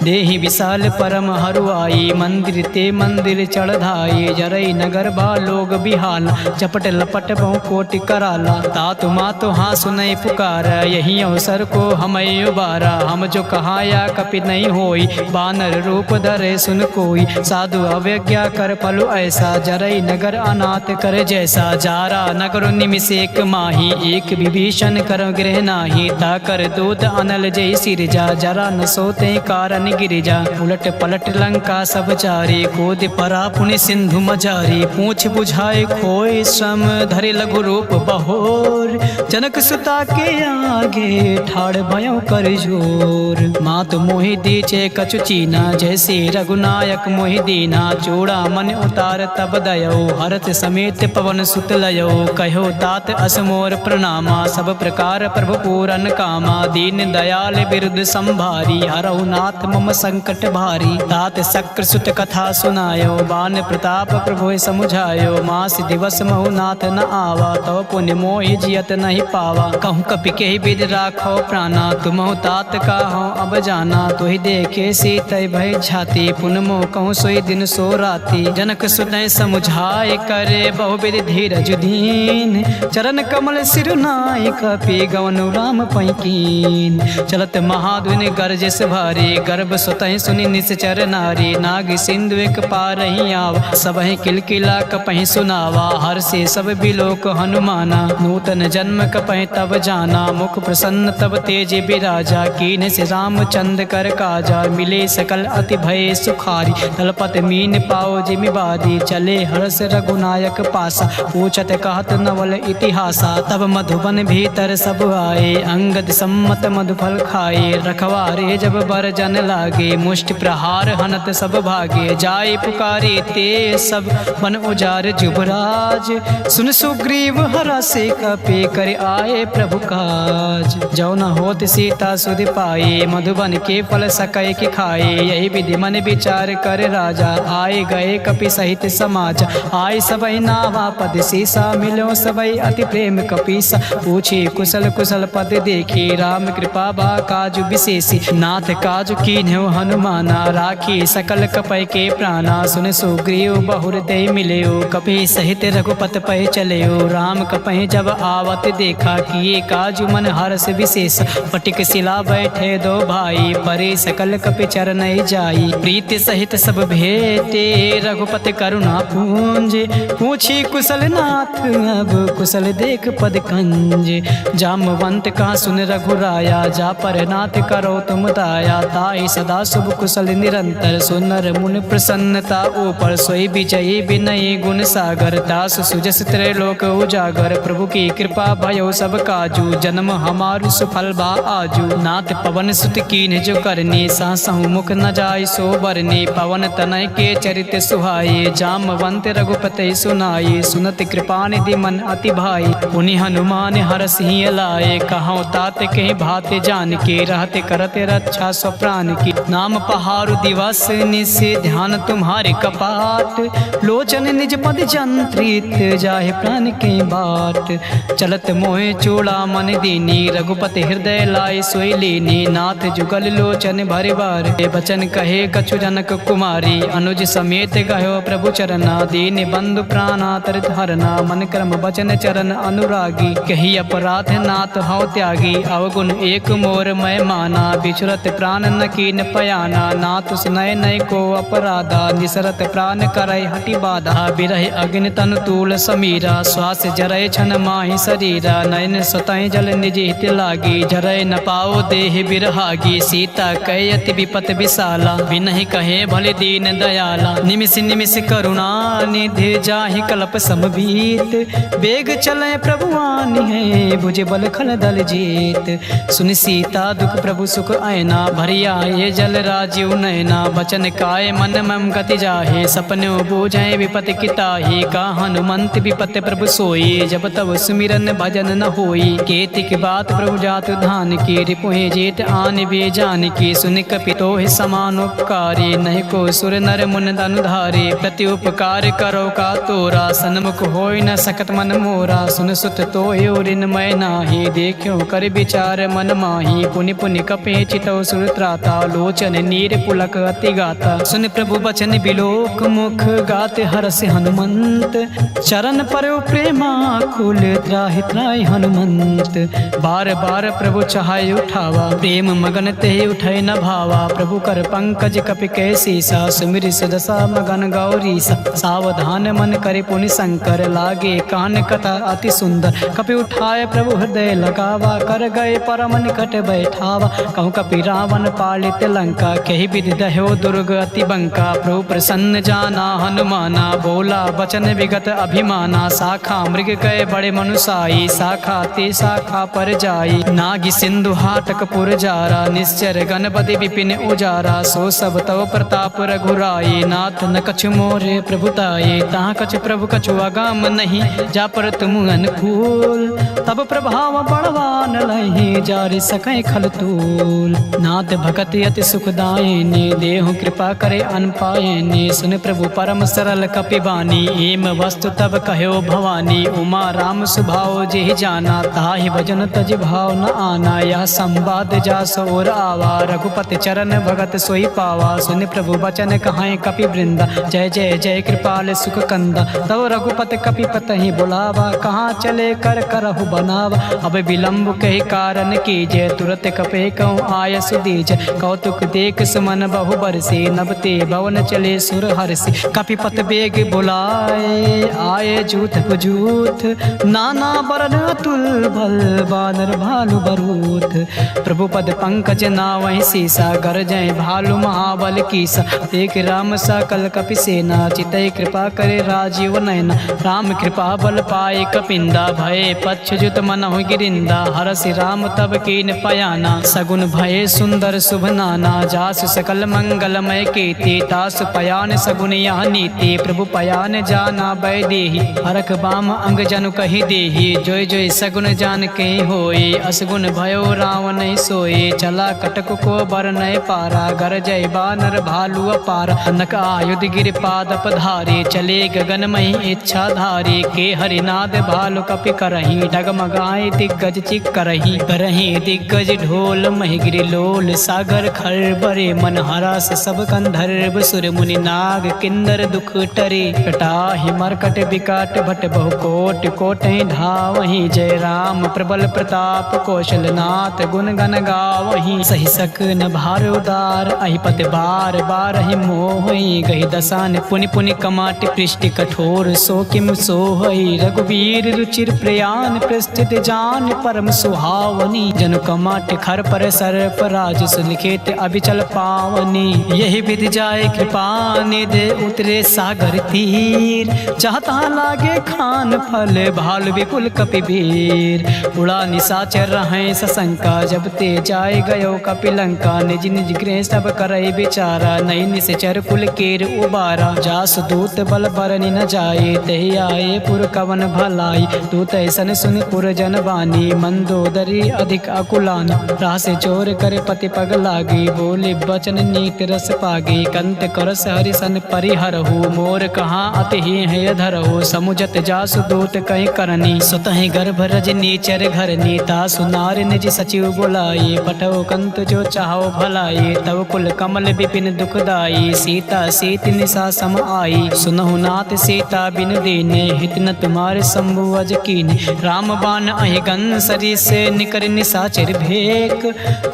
देहि विशाल परम हरुआई, मंदिर ते मंदिर चढ़ाई, जरई नगर बा लोग बिहाला, चपट लपट बहु कोटि कराला। तातु मातु हाँ सुनई पुकार, यही अवसर को हमें उबारा, हम जो कहाया कपि नहीं होई, बानर रूप धरे सुन कोई। साधु अवज्ञा कर पलु ऐसा, जरई नगर अनाथ कर जैसा। जारा नगर निमिष एक माही, एक विभीषण कर गृह नाही, ताकर दूत अनल जय सिरजा, जरा न सोते कारण गिरिजा। उलट पलट लंका सब चारी, कूद परा पुनि सिंधु मजारी, पूछ बुझाए खोए श्रम, धरे लघु रूप बहोर। जनक सुता के आगे ठाड़ भयो कर जोर, मात मोहि दीचे कछु चीना, जैसे रघुनायक मोहि दीना। चूड़ा मन उतार तब दयो, हरत समेत पवन सुत लयो, कहो तात असमोर प्रणामा, सब प्रकार प्रभु पूरन कामा। दीन दयाल बिरुद संभारी, हरहु नाथ मम संकट भारी। तात शक्र सुत कथा सुनायो, बान प्रताप प्रभु समुझायो। मास दिवस महु नाथ न आवा, तो पुण्य मोहि जियत नहीं पावा। कहूँ कपि के विद राखो प्राणा, तुमहु तात का हो अब जाना। तुहि देखे सीत भय झाती, पुन मोह कहूँ सोई दिन सो राती। जनक सुनय समुझाय करे, बहुविध धीरज दीन। चरण कमल सिर नाय, कपि गवनु राम पैकीन। चलत महाध्वनि गरजस भारी, गर्भ सुतहि सुनि निश्चर नारी। नाग सिंधु एक पारहि आवा, सबहि किलकिला कपहि सुनावा। हर से सब बिलोक हनुमाना, नूतन जन्म कपहि तब जाना। मुख प्रसन्न तब तेज बिराजा, कीन्ह से रामचंद्र कर काजा। मिले सकल अति भय सुखारी, तलपत मीन पाओ जिमि बारी। चले हर्ष रघुनायक पासा, पूछत कहत नवल इतिहासा। तब मधुबन भीतर सब आए, अंगद सम्मत मधुफल खाए। रखवारे जब बर जन लागे, मुष्टि प्रहार हनत सब भागे। जाय पुकारे ते सब मन उजार जुबराज, सुन सुग्रीव हरा से कपि कर आए प्रभु काज। जो न होत सीता सुध पाए, मधुबन के फल सकै कि खाए। यही विधि मन विचार कर राजा, आए गए कपि सहित समाज। आए सबई नावा पद सीसा, मिलो सबई अति प्रेम कपीसा। पूछी कुशल कुशल पद देखी, राम कृपा बा काजु विशेषी, नाथ काजु कीन्हु हनुमाना, राखी सकल कपय के प्राणा, सुन सुग्रीव बहुर दे मिलयो, कपि सहित रघुपत पै चलयो, राम कपहि जब आवत देखा, किए काजु मन हर्ष विशेष, पटिक शिला बैठे दो भाई, परे सकल कपि चरण जाई, प्रीति सहित सब भेटे, रघुपति करुणा पूंज, पूछी कुशल नाथ अब कुशल देख पद कंज, जामवंत कहा सुन रघुराया, जा पर नाथ करो तुम दाया, ताई सदा शुभ कुशल निरंतर, सुनर मुन प्रसन्नता ऊपर, सोई विजयी विनयी गुण सागर, दास सुजस त्रैलोक उजागर, प्रभु की कृपा भयो सब काजू, जन्म हमारू सुफल बा आजू, नाथ पवन सुत कीन्ह जो करनी, सासहु मुख न जाय सो बरनी, पवन तनय के चरित सुहाये, जामवंत रघुपति सुनाये, सुनत कृपा निधि मन अति भाई, पुनि हनुमान हरस ही लाए, कहौं तात कहीं भात जान के, रहते करते रक्षा स्व प्राण की, नाम पहारु दिवस निशि, ध्यान तुम्हारे कपाट, लोचन निज पद जंत्रित, जाहे प्राण के बाट, चलत मोहे चूड़ा मन दीनी, रघुपति हृदय लाए सोई लीनी, नाथ जुगल लोचन भरे बार, बचन कहे कछु जनक कुमारी, अनुज समेत गयो प्रभु चरना, दीन बंधु प्राणा तरित हरना, मन क्रम बचन चरण अनुरागी, कही अपराध नाथ हौ त्यागी, अवगुण एक मोर मैं माना, बिछुरत प्राण न कीन पयाना, नाथ सुनय नय को अपराधा, निसरत प्राण करय हटि बाधा, बिरह अग्नि तनु तूल समीरा, श्वास जरय छन माहि शरीरा, नयन स्वतः जल निज हित लागी, जरय न पाओ देह बिरहागी, सीता कय अति विपत विशाला, बिनहि कहे भले दीन दयाला, निमिष निमिष करुणा निधि, जाहि कल्प समबीत, बेग चले प्रभुआनि है, भुज बल खल दल जीत, सुन सीता दुख प्रभु सुख आयना, भरिया ये जल राजीव नयना, बचन काय मन मम गति जाहे, सपनो बूझे विपत किताही, का हनुमंत विपत प्रभु सोई, जब तब सुमिरन भजन न होई, केतिक बात प्रभु जात धान की, रिपुहि जेठ आन बे जान की, सुन कपितो समान उपकारी, नहीं को सुर नर मुन धनुधारी, प्रति उपकार करो का तोरा, सन्मुख होय न सकत मन मोरा, सुन सुत तो ऋण मैं नाही, देखो कर विचार मन माही, पुनि पुनि कपे चितौ सुर त्राता, लोचन नीर पुलक अति गाता, सुन प्रभु बचन बिलोक मुख, गाते हरस हनुमंत, चरण पर प्रेमा कुल, त्राहि त्राहि हनुमंत, बार बार प्रभु चाहे उठावा, प्रेम मगन ते उठै न भावा, प्रभु कर पंकज कपि कै सीसा, सुमिरि सुदशा मगन गौरी, सावधान मन करे पुनि शंकर, लागे कान कथा अति सुंदर, कपि उठाए प्रभु हृदय लगावा, कर गए परम निकट बैठावा, कहूँ कपि रावण पालित लंका, कही विधि दह्यो दुर्ग अति बंका, प्रभु प्रसन्न जाना हनुमाना, बोला वचन विगत अभिमाना, शाखा मृग गए बड़े मनुसाई, शाखा ते शाखा पर जाई, नागी सिंधु हाटक पुर जारा, निश्चर गणपति विपिन उजारा, सो सब तव प्रताप रघुराई, नाथ न कछु मोरे प्रभुताई, तहाँ कछु प्रभु कछु अगाम नहीं, जा पर तुम अनुकूल, तब प्रभाव बड़वान लही, जारि सकै खल तूल, नाथ भगत अति सुखदायिनी, देहु कृपा करे अन पायनी, सुन प्रभु परम सरल कपि बानी, एम वस्तु तब कहो भवानी, उमा राम सुभाव जेहि जाना, ताहि भजन तज भाव न आना, यह संवाद जास और आवा, रघुपति चरण भगत सोई पावा, सुन प्रभु वचन कहाय कपि वृंदा, जय जय जय कृपाल सुख कंदा, तब रघुपति कपि पतहि बुलावा, कहाँ चले कर करहु बनावा, अब विलंब कही कारण कीजय, तुरत कपे कहूँ आय सुदीज, कौतुक देख सुमन बहु बरसी, नबते भवन चले सुर हरसी, कपिपत बेग बुलाए, आए जूथ पुजूथ, नाना बरन अतुल भल, बानर भालु बरूथ, प्रभु पद पंकज नावहि सीसा, गरजय भालु महाबल कीसा, देख राम सकल कपि सेना, चितै कृपा करे राजीव नयना, राम कृपा बल पाए कपिंदा, भय पक्ष जुत मनहु गिरिंदा, हरसि राम तब कीन पयाना, सगुन भय सुंदर शुभ नाना, जास सकल मंगलमय कीर्ति, तास पयान सगुन यह नीति, प्रभु पयान जाना बै देहि, हरख बाम अंग जनु कहि देहि, जोय जोय सगुन जान के होई, असगुन भयो रावण सोई, चला कटक को बर नय पारा, गर जय बानर भालु अपार, नक आयुध गिर पाद पधारे, चले गगन मही इच्छा धारे, के हरिनाद भालु कपि करही, डगमगाए दिग्गज चिक्क करही करही दिग्गज ढोल महिगिरि लोल सागर खर बरे मन हरास सब गंधर्व सुर मुनि नाग किन्नर दुख टरे कटाहि मरकट विकट भट बहु कोट कोटहि धावहि जय राम प्रबल प्रताप कौशलनाथ गुण गण गावहि सहि सकन भार उदार अहिपत बार बार ही मोहि गहि दसान पुनि पुनि कमाट पृष्ठ कठोर सो किम सोहई रघुवीर रुचिर प्रयान प्रस्थित जान परम सुहावनी जनु कमाट खर पर सर्प राज सुलिखित अभिचल पावनी यही विधि जाय कृपा निधे उतरे सागर तीर चाहता लागे खान फल भाल विपुल कपिवीर उड़ा निशाचर रहे सशंका जब ते जाय गयो कपिलंका निज निज गृह सब करई बिचारा नई निश्चर कुल केर उबारा जास दूत बल बरनि न जाए तही आए पुर कवन भलाई दूत ऐसन सुन पुर जन बानी मंदोदरी अधिक अकुलानी राह से चोर करे पति पग लागी बोले बचन नीत रस पागी कंत करस हरिसन परिहरहु मोर कहाँ अति है धरहु समुझत जासु दूत कहीं करनी स्वतः गर्भ रजनी चर घर नीता सुनार निज सचिव बुलाई पटो कंत जो चाहो भलाई तब कुल कमल विपिन दुखदाई सीता सीत निशा सम आई सुनहु नाथ सीता बिन दीने हित न तुम्हारे शंभु अज कीने राम बाण अहिगन सरी से निकर निशाचर भेक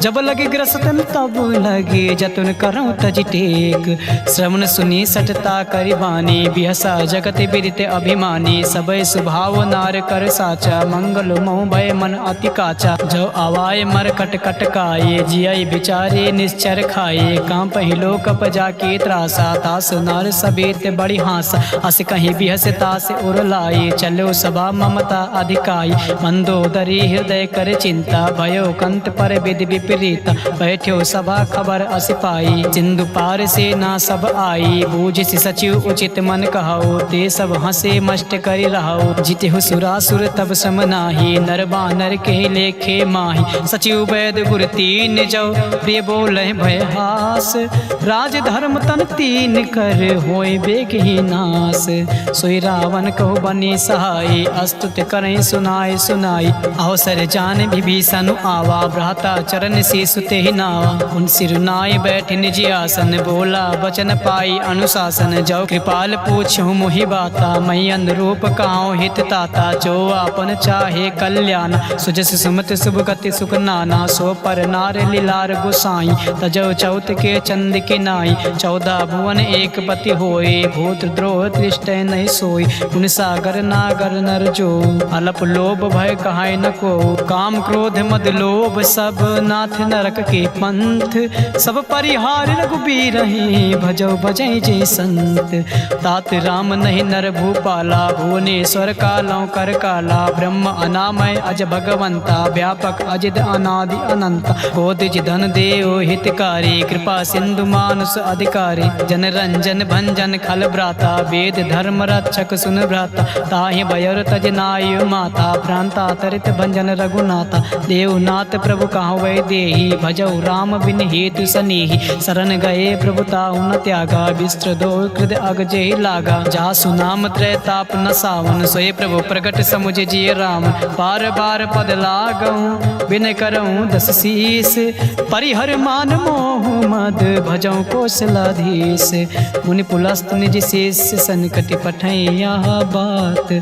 जब लगे ग्रसतन तब लगे जतन करऊं तज टेक श्रवण सुनी सटता करिबानी बिहसा जगत विदित अभिमानी सबय सुभाव नार कर साचा मंगल मोह भय मन अति काचा जो आवाय मर कट कटकाए जियाई बिचारे निश्चर खाए कांप हिलो कप जाके त्रासा तास नार सबेत बड़ी हास अस कहीं बिहस तास उर लाए चलो सभा ममता अधिकाई मंदोदरी हृदय कर चिंता भयो कंत पर विधि विपरीत बैठो सभा खबर अस पाई सिंधु पार से ना सब आई बूझ सचिव उचित मन कहो ते सब हंसे मष्ट करि रहो जिते हो सुरासुर तब सम नाही नर बानर के लेखे माही सचिव वैद गुर तीन जो प्रिय बोले भय हास राज धर्म तन तीन कर होय बेग ही नास सोई रावण कहो बनी सहाय अस्तुत करें सुनाई सुनाई अवसर जान विभीषण आवा भ्राता चरण से सुते ही नावा उन सिरुनाई बैठ निज आसन बोला वचन पाई अनुशासन जो कृपाल पूछूं मोहि बाता मई अनुरूप काहू हित ताता जो आपन चाहे कल्याण सुजस सुमत शुभ गति सुख नाना सो पर नार लीलार गुसाई तजो चौथ के चंद के नाई 14 भुवन एक पति होए भूत द्रोह दृष्ट नहीं सोई उन सागर नागर नर जो अलप लोभ भय कहाय न को काम क्रोध मद लोभ सब नाथ नरक के पंथ सब परिहार रघुबीर रही भजो भजई जय संत तात राम नहीं नर भूपाला भुवनेश्वर कालों कर काला ब्रह्म अनामय अज भगवंता व्यापक अजिद अनादि अनंत बोधिज धन देव हितकारी कृपा सिंधु मानुष अधिकारी जन रंजन भंजन खल भ्राता वेद धर्म रक्षक सुन भ्राता ताहि भयर तज नाय माता प्रांता तरित भंजन रघुनाथा देवनाथ प्रभु कहाँ वै देही भजौ राम बिन हेतु सनेही शरण गए प्रभु ताहु न त्यागा विस्त्र दो कृद अग जेहि लागा जासु नाम त्रैताप न सावन सोए प्रभु प्रगट समुझ जिय राम बार बार पद लागऊं बिन करऊं 10 शीस परिहर मान मोह मद भजौ कौशलाधीश मुनि पुलस्त निज शेष संकट पठैया बात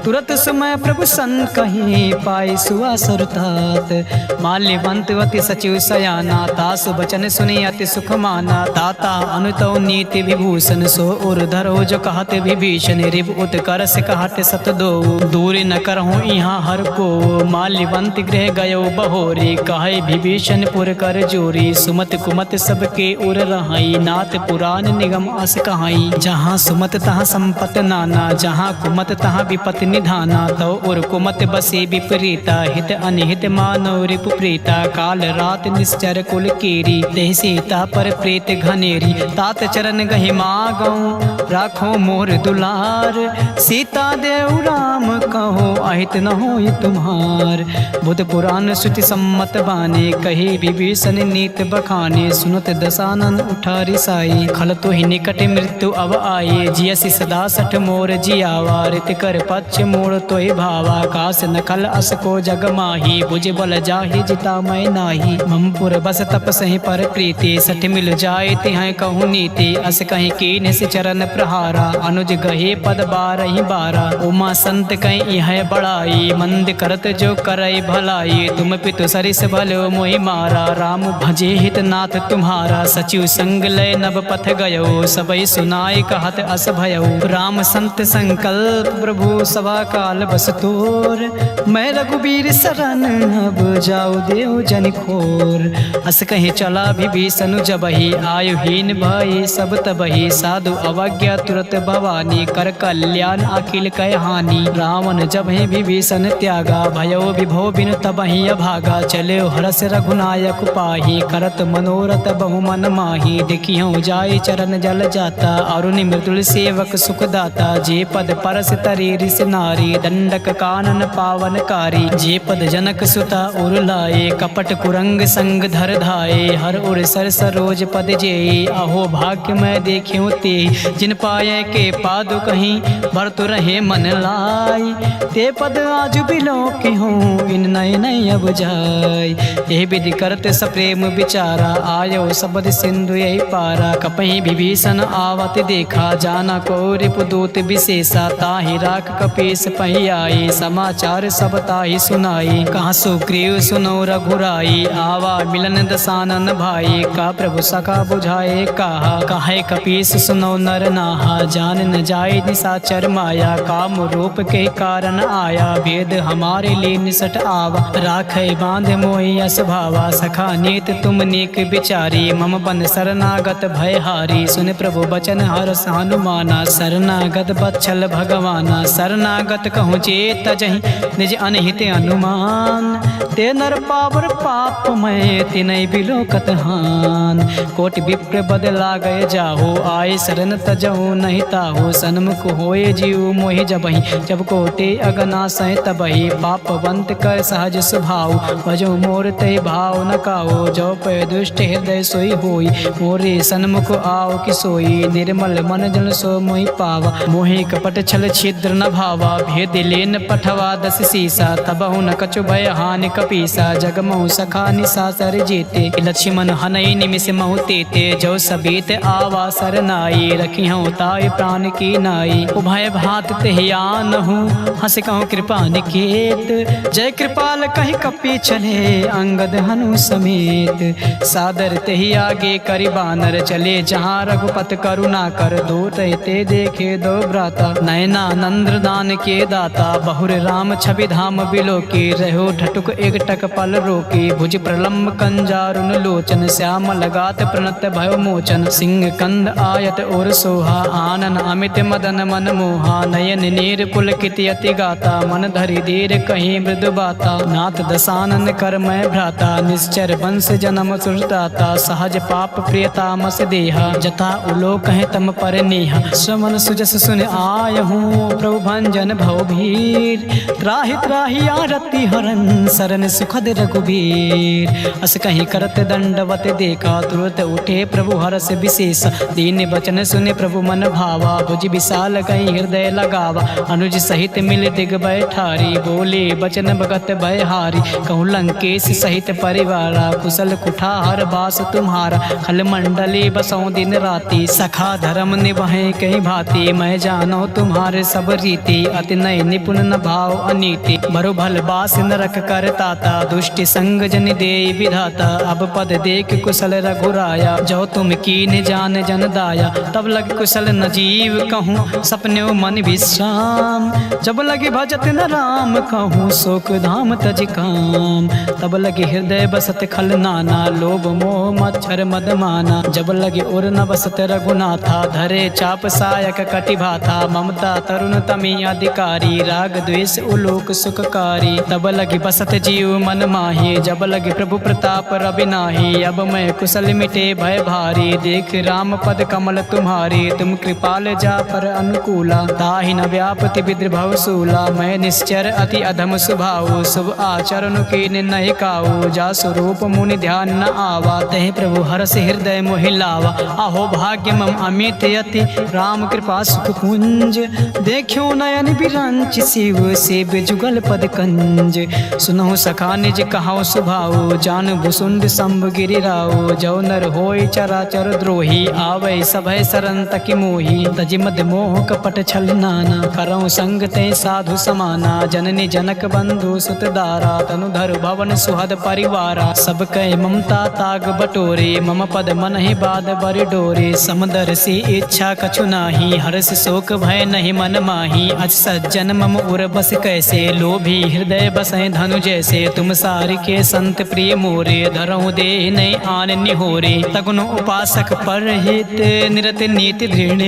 तुरत समय प्रभु सन कहीं पाई सुआसुर तात माल्यवंत अति सचिव सयाना तासु बचन सुनी अति सुख माना ताता अनुतौ नीति विभूषण सो उर धरो जो कहते विभीषण रिव उत्कर से कहते सत दो दूर न करहूँ यहाँ हर को माल्यवंत गृह गयो बहोरी कहे विभीषण पुर कर जोरी सुमत कुमत सबके उर रहाई नाथ पुराण निगम अस कहाई जहाँ सुमत तहाँ संपत नाना जहाँ कुमत तहाँ विपत निधाना तो उर कुमत बसे विपरीता हित अनिहित मानव रिपु प्रीता काल रात निश्चर कुल केरी देह सीता पर प्रेत घनेरी तात चरण गहि मागऊं राखो मोर दुलार सीता देव राम कहो अहित न होई तुम्हार बुध पुराण श्रुति सम्मत बाने कही विभीषण नीत बखाने सुनत दशानन उठा रिसाई खल तो ही निकट मृत्यु अब आए जियसि सदा सठ मोर जियावा रित कर पक्ष मोड़ तो ही भावा कास नखल अस को जग माही, बुझ बल जाहि जिता मैं नाही। ममपुर बस तप सही पर प्रीति, सठ मिल जाए तिहाय कहूँ नीति। अस कहीं कीन से चरण प्रहारा, अनुज गहे पद बारही बारा। उमा संत कहीं यह बड़ाई, मंद करत जो करई भलाई। तुम पितु सरिस भलो मोहि मारा, राम भजे हित नाथ तुम्हारा। सचिव संग लय नभ पथ गयो, सबई सुनाई कहत अस भयो। राम संत संकल्प प्रभु सभा काल बस तोर, मैं रघुबीर शरण अब जाऊ देव जन खोर। अस कहीं चला विभीषण जबहि, आयुहीन भय सब तबहि। साधु अवज्ञा तुरत भवानी, कर कल्याण अखिल कह हानि। रावण जबहि विभीषण त्यागा, भयो विभो बिनु तबहि अभागा। चले हरस रघुनायक पाही, करत मनोरथ बहु मन माही। देखियो जाय चरण जल जाता, अरुण मृदुल सेवक सुखदाता। जे पद परस तरी ऋष नारी, दंडक कानन पावनकारी। जे पद जनक सुता उर लाए, कपट कुरंग संग धर धाये। हर उर सर सरोज पद जेई, अहो भाग्य मैं देखियो ते। जिन पाए के पादु कहीं, भरत रहे मन लाई। ते पद आज बिलो के हूँ, इन नय नय अब जाय। यह विधि करते सप्रेम विचारा, आयो सबद सिंधु यही पारा। कपहि विभीषण आवत देखा, जाना को रिपुदूत विशेषा। ताहि राख कपीस पही आई, समाचार सब ताहि सुनाई। कहाँ सुग्रीव सुनो रघुराई, आवा मिलन दसानन भाई। का प्रभु सखा बुझाए कहा, काहे कपीस सुनो नर नाहा। जान न जाए निशाचर माया, काम रूप के कारण आया। भेद हमारे लिए निसट आवा, राखे बांध मोहि यस भावा। सखा नीत तुम नीक विचारी, मम बन शरणागत भयहारी। सुन प्रभु बचन हरस हनुमाना, शरणागत बच्छल भगवाना। शरणागत कहूँ चेत जहि, निज अनहित अनुमान। ते नर पावर पाप मैं, तिनय बिलोकत हान। कोटि विप्र बदला गए जाहो, आए शरण तजहु नहीं ताहो। सन्मुख होए जीव मोहि जबहि, जब कोटि अगना सह तबहि। पापवंत कर सहज स्वभाव, भजो मोर ते भाव न काओ। जो पे दुष्ट हृदय सोई होई, मोरे सन्मुख आओ कि सोई। निर्मल मन जन सो मोहि पावा, मोहि कपट छल छिद्र न भावा। भेद लेन पठवा दस सीसा, तबहु न कछु भय हानि कपीसा। जगमहु सखा निशाचर जेते, लक्ष्मण हनई निमिष महु तेते। जो सबीत आवा सरनाई, रखी हूँ ताई प्राण की नाई। उभय भात तेहियान हूँ, हंस कहूँ कृपा निकेत। जय कृपाल कही कपी चले, अंगद हनु समेत। सादर तेहि आगे करि बानर, चले जहाँ रघुपत करुणा कर। दो ते देखे दो भ्राता, नयना नंद्र दान के दाता। बहुर राम छवि धाम बिलो के, रहो ठटुक एक टक पल रोके। भुज प्रलम्ब कंजारुन लोचन, श्याम लगात प्रणत भयो मोचन। सिंह कंद आयत और सोहा, आनन अमित मदन मन मोहा। नयन नीर पुलकित यति गाता, मन धरि धीर कहीं मृदु बाता। नाथ दसानन कर मैं भ्राता, निश्चर वंश जन्म सुरदाता। सहज पाप प्रियता मस देहा, जता उलो कहे तम पर नेहा। श्रवण सुजस सुन आय हूँ, प्रभु भंजन भव भीर। त्राहि त्राहि आरती हरन, सरन सुखद रघुबीर। अस कहीं करत दंडवत देखा, तुरत उठे प्रभु हरस विशेष। दीन बचन सुने प्रभु मन भावा, भुज विशाल कहीं हृदय लगावा। अनुज सहित मिल दिग बैठारी, बोले बचन भगत भयहारी। कहूँ लंकेश सहित परिवारा, कुशल कुठार बास तुम्हारा। खल मंडले बसों दिन राति, सखा धर्म निभाए कहीं भांति। मैं जानो तुम्हारे सब रीति, अति नय निपुण न भाव अनीति। बरु भल बास नरक कर ताता, दुष्ट संग जन दे विधाता। अब पद देख कुशल रघुराया, जो तुम कीन जान जन दाया। तब लग कुशल न जीव कहूँ, सपने मन विश्राम। जब लगे भजत न राम कहूँ, शोक धाम तज काम। तब लगे हृदय बसत खल नाना, लोभ मोह मच्छर मद माना। जब लगे उर न बसत रघुनाथा, धरे चाप सायक कटिभाथा। ममता तरुण तमी अधिकारी, राग द्वेष उलोक सुखकारी। तब लगे बसत जीव मन माही, जब लगे प्रभु प्रताप रवि नाही। अब मैं कुशल मिटे भय भारी, देख राम पद कमल तुम्हारी। तुम कृपाल जा पर अनुकूला, ताहि न व्यापति विद्रभव सूला। मैं निश्चर अति अधम स्वभाव, शुभ आचरण कीन नहीं काऊ। जा स्वरूप मुनि ध्यान न आवा, तहि प्रभु हरस हृदय मोहि लावा। अहो भाग्य मम अमित यति, राम कृपा सुख पुंज। देखियो नयन बिरंच शिव, सेव जुगल पद कंज। गंज। सुनहु सखा निज कहाओ सुभाओ, जान भुसुंड शंभ गिरिराओ। जो नर होय चराचर द्रोही, आवै सभय सरन तकि मोही। तजि मद मोह कपट छल नाना, करऊँ संग ते साधु समाना। जननी जनक बंधु सुत दारा, तनुधर भवन सुहद परिवारा। सब कह ममता ताग बटोरे, मम पद मन ही बाद बर डोरे। समदर सी इच्छा कछु नाही, हर्ष शोक भय नहीं मन माही। अच सज्जन मम उर बस कैसे, लोभी हृदय बसै धनु जैसे। तुम सार के संत प्रिय मोरे, धरऊँ दे नहीं आन निहोरे। तगुन उपासक पर हित निरत नीति दृढ़,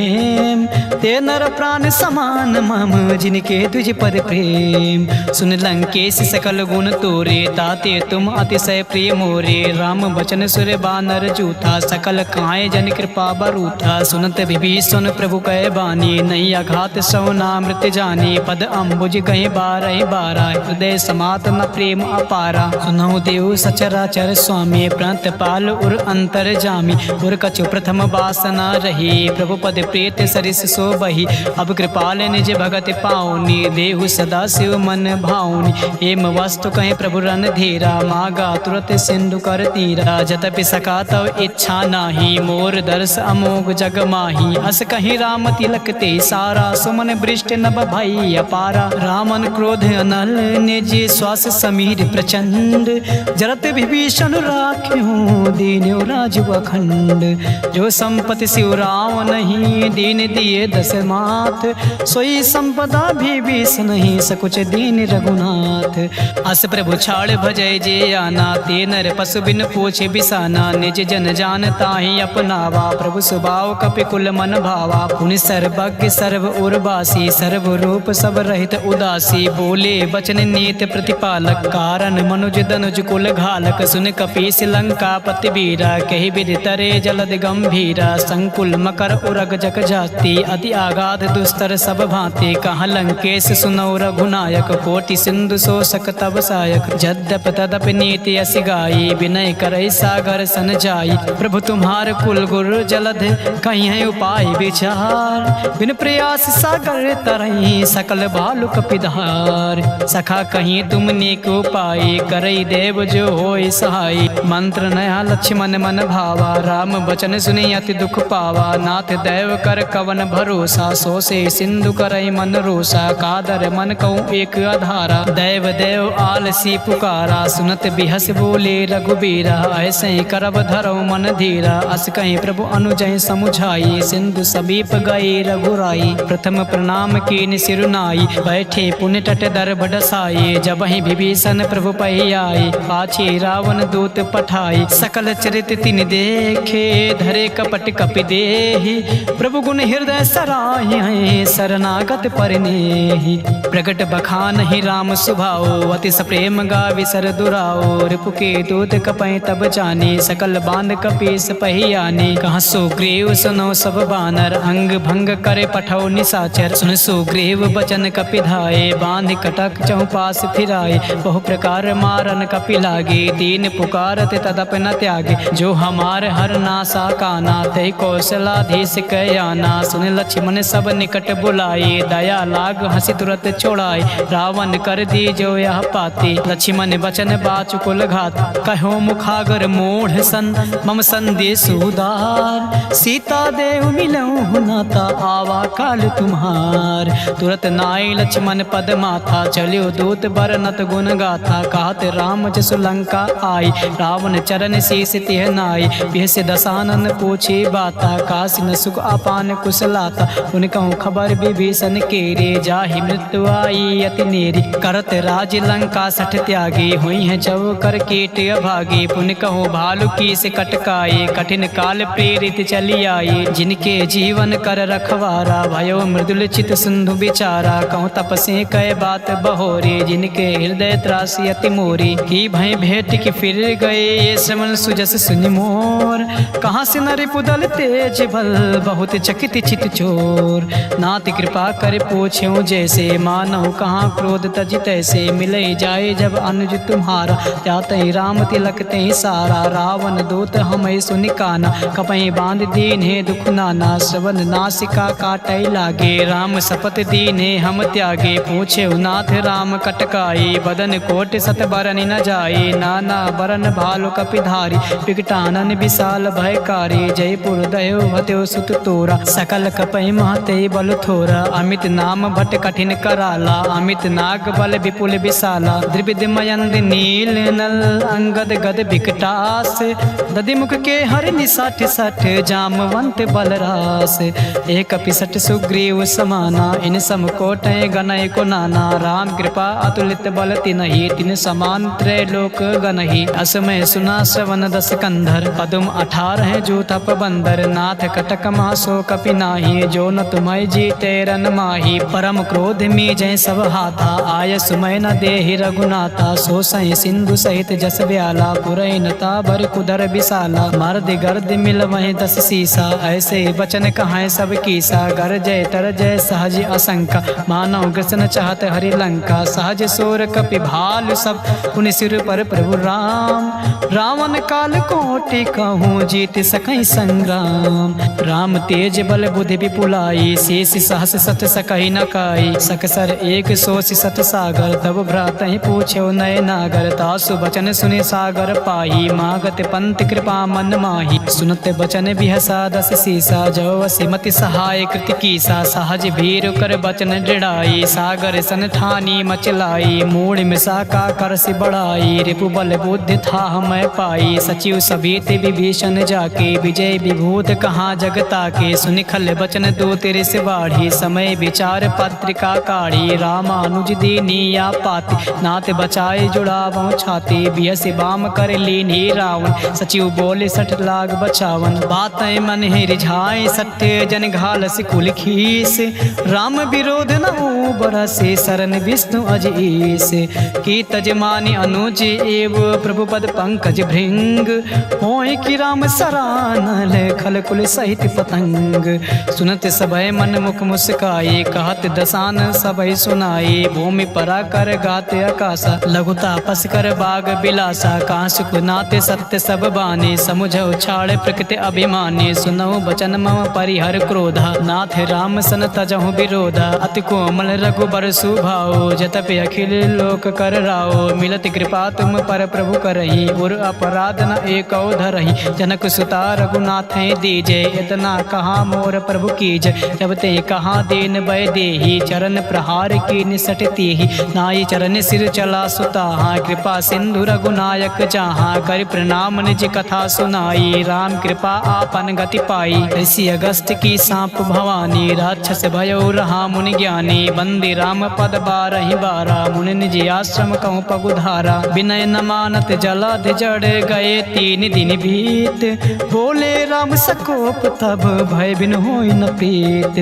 ते नर प्राण समान मम जिनके तुझ पद प्रेम। सुन लंकेश सकल गुण तोरे, ताते तुम अतिशय प्रिय मोरे। राम बचन सुर बानर जूथा, सकल काए जन कृपा बरूथा। सुनत विभीषण प्रभु कह बानी, नहीं अघात सौ नामृत जानी। पद अम्बुज कहीं बारह बारा, हृदय समात न प्रेम अपारा। सुनहु देव सचराचर स्वामी, प्रणत पाल उर अंतर जामी। उर कछु प्रथम वासना रही, प्रभु पद प्रीत सरिस सो बही। अब कृपाल निज भगत पाऊनी, देहु सदा शिव मन भाऊनी। एम वस्तु कहीं प्रभु रन धीरा, मागा तुरत सिंधु कर तीरा। जतपि सका तव इच्छा नाही, मोर दर्श अमोघ जग माही। अस कहीं राम तिलक ते सारा, सुमन वृष्ट नभ भई अपारा। रामन क्रोध अनल निज, श्वास समीर प्रचंड। जरत विभीषण राख्यों, दीन्यो राजु अखंड। जो संपत्ति शिव राम नहीं, दीन दिए दस माथ। सोई संपदा विभीषण नहीं, सकुच दीन रघुनाथ। अस प्रभु छाड़ भजय जे आना, ते नर पशु बिन पूछे बिसाना। निज जन जान ताहि अपनावा, प्रभु स्वभाव कपि कुल मन भावा। पुनि सर्वज्ञ सर्व उर्वासी, सर्व रूप सब रहित उदासी। बोले वचन नीत प्रतिपालक, कारण मनुज दनुज कुल घालक। सुन कपीस लंका पति बीरा, कही विधि तरे जलद गंभीरा। संकुल मकर उरग जग जाति, अति आगाध दुस्तर सब भांति। कहाँ लंकेश सुनौ रघुनायक, कोटि सिंधु शोषक तब सायक। जद्यप तदप नीति अस गाई, विनय करई सागर सन जाई। प्रभु तुम्हार कुल गुरु जलध, कहीं उपाय विचार। बिन प्रयास सागर तरई, सकल भालु कपिधार। सखा कहीं तुम नेक उपाय, करई देव जो होय सहाय। मंत्र नया लक्ष्मण मन भावा, राम बचन सुनि अति दुख पावा। नाथ दैव कर कवन भरोसा, सो से सिंधु करई मन रोसा। कादर मन कहूँ एक आधारा, दैव देव आलसी पुकारा। सुनत बिहस बोले रघुबीरा, ऐसे करब धरौ मन धीरा। अस कहीं प्रभु अनुजय समुझाई, सिंधु समीप गए रघुराई। प्रथम प्रणाम कीन सिरुनाई, बैठे पुण्य तट दर बडसाई। जब ही विभीषण प्रभु पहि आए, पाछे रावण दूत पठाई। सकल चरित तिन देखे, धरे कपट कपि देहि। प्रभु गुण हृदय सराहि, शरणागत परिनेहि। प्रगट बखान ही राम सुभाओ, अति सप्रेम गावि सर दुराओ। रिपु के दूत कपै तब जाने, सकल बांध कपीस पहि आने। कहाँ सुग्रीव सुनो सब बानर, अंग भंग करे पठौ निसाचर। सुन सुग्रीव बचन कपि धाये, बांध कटक चौपास फिराए। बहु प्रकार मारन कपि लागे, दीन पुकारत तदप न त्यागे। जो हमार हर नासा काना, तै कौशलाधीश कयाना। सुन लक्ष्मण सब निकट बुलाए, दया लाग हंसी तुरत छोड़ाए। रावण कर दी जो यह पाते, लक्ष्मण बचन बाचु कुल घात। कहो मुखागर मोढ़ सन, मम संदेश उदार। सीता देव मिलऊँ नाता, आवा काल तुम्हार। तुरत नाई लक्ष्मण पद माथा, चलियो दूत बरनत गुण गाथा। कहत राम जसु लंका आई, रावण चरण शीस तिह नाई। बिहस दसानन पूछे बाता, काशी न सुख अपान कुशलाता। उन कहूँ खबर विभीषण केरे, जाहि मृत्यु आई अति नेरी। करत राज लंका सठ त्यागी, हुई है जब कर कीट अभागी। पुन कहूँ भालु की से कटकाए, कठिन काल प्रेरित चली आई। जिनके जीवन कर रखवारा, भयो मृदुल चित सिंधु बिचारा। कहूँ तपसे कह बात बहोरी, जिनके हृदय त्रासी अति मोरी। की भय भेंट की फिर गए, ये श्रवण सुजस सुनि मोर। कहाँ से नर पुदल तेज बल, बहुत चकित चित चोर। नाथ कृपा कर पूछ्यो जैसे, मानव कहाँ क्रोध तज तैसे। मिले जाए जब अनुज तुम्हारा, त्यातहि राम तिलक तहि सारा। रावण दूत हमें सुनि काना, कपहि बांध दीन्हे दुख नाना। श्रवण नासिका काटै लागे, राम शपथ दीन्हे हम त्यागे। पूछे नाथ राम कट हटकाई, बदन कोट सत बरन न जाई, नाना बरन भालु कपिधारी, विकटानन विशाल भयकारी, जयपुर दयो भत्यो सुत तोरा, सकल कपहि महते बल थोरा, अमित नाम भट कठिन कराला, अमित नाग बल विपुल विशाला, द्रिविद मयंद नील नल अंगद गद विकटास, दधिमुख के हरि निसठ सठ, जामवंत बलरास, एक पिसठ सुग्रीव समाना, इन सम कोटय गणय को नाना, राम कृपा अतुलित बल तिनहि, तिन समान त्रैलोक गणहि, असमय सुना श्रवण दस कंधर, पदुम 18 जो तप बंदर, नाथ कटक मासो कपि नाही, जो न तुम्हें जीते रन माही, परम क्रोध में जय सब हाथा, आय सुमय न देहि रघुनाथा, सो सहि सिंधु सहित जस ब्याला, पुरई नता भर कुदर विशाला, मर्द गर्द मिल वहीं 10 सीसा, ऐसे बचन कहाँ सब कीसा, गर जय तर जय सहज असंका, मानव ग्रसन चाहत हरि लंका, सहज सोर कपि भालु सब, पुनि सिर पर प्रभु राम, रावण काल कोटि कहूँ जीत सकई संग्राम, राम तेज बल बुद्धि विपुलाई, शेष सहस सत सकई न काई, सकसर एक सोच सत सागर, तब भ्रात ही पूछो नय नागर, तासु बचन सुनि सागर पाही, मागत पंत कृपा मन माही, सुनत बचन बिहसा 10 सीसा, जो असिमति सहाय कृति कीसा, सहज भीर कर बचन दृढ़ाई, सागर सन ठानी मचलाई, मूड़ मिसा का कर से बढ़ाई, रिपु बल बुद्धि था मैं पाई, सचिव सभीत विभीषण जाके, विजय विभूत कहाँ जगता के, सुनिखल बचन दो तेरे से बाढ़ी, समय विचार पत्रिका काढ़ी, रामानुज दीनी या पाती, नाथ बचाए जुड़ावों छाती, बियस बाम कर लीनी रावण, सचिव बोले 60 लाख बचावन, बातें मन ही रिझाए, सत्य जन घाल सिकुल खीस, राम विरोध न बरसे, शरण विष्णु अजीस, की तजमानी अनुज एव प्रभु पद पंकज भृंग, होय कि राम सरानल खल कुल सहित पतंग, सुनत सबय मन मुख मुस्काए, कहत दसान सबय सुनाए, भूमि परा कर गाते आकाशा, लघु तापस कर बाग बिलासा, कांस नाते सत्य सब बाने, समुझो छाड़ प्रकृति अभिमानी, सुनो बचन मम परिहर क्रोधा, नाथ राम सन तजहु विरोधा, अति कोमल रघुबर सुभाओ, जतपि अखिल लोक कर राओ, मिलत कृपा तुम पर प्रभु करही, और अपराध न एको धरही, जनक सुता रघुनाथ दीजे, इतना कहा मोर प्रभु कीज, जब ते कहा दीन भय देही, चरण प्रहार की निसटती ही, नाई चरण सिर चला सुताहा, कृपा सिंधु रघुनायक जहाँ, कर प्रणाम निज कथा सुनाई, राम कृपा आपन गति पाई, ऋषि अगस्त की सांप भवानी, राक्षस भयो रहा मुनि ज्ञानी, बंदी राम पद 12 बारा, मुनि निज आश्रम कहूँ पगुधारा, विनय न मानत जलधि जड़ गए 3 दिन बीत, बोले राम सकोप तब भय बिन होई न प्रीत,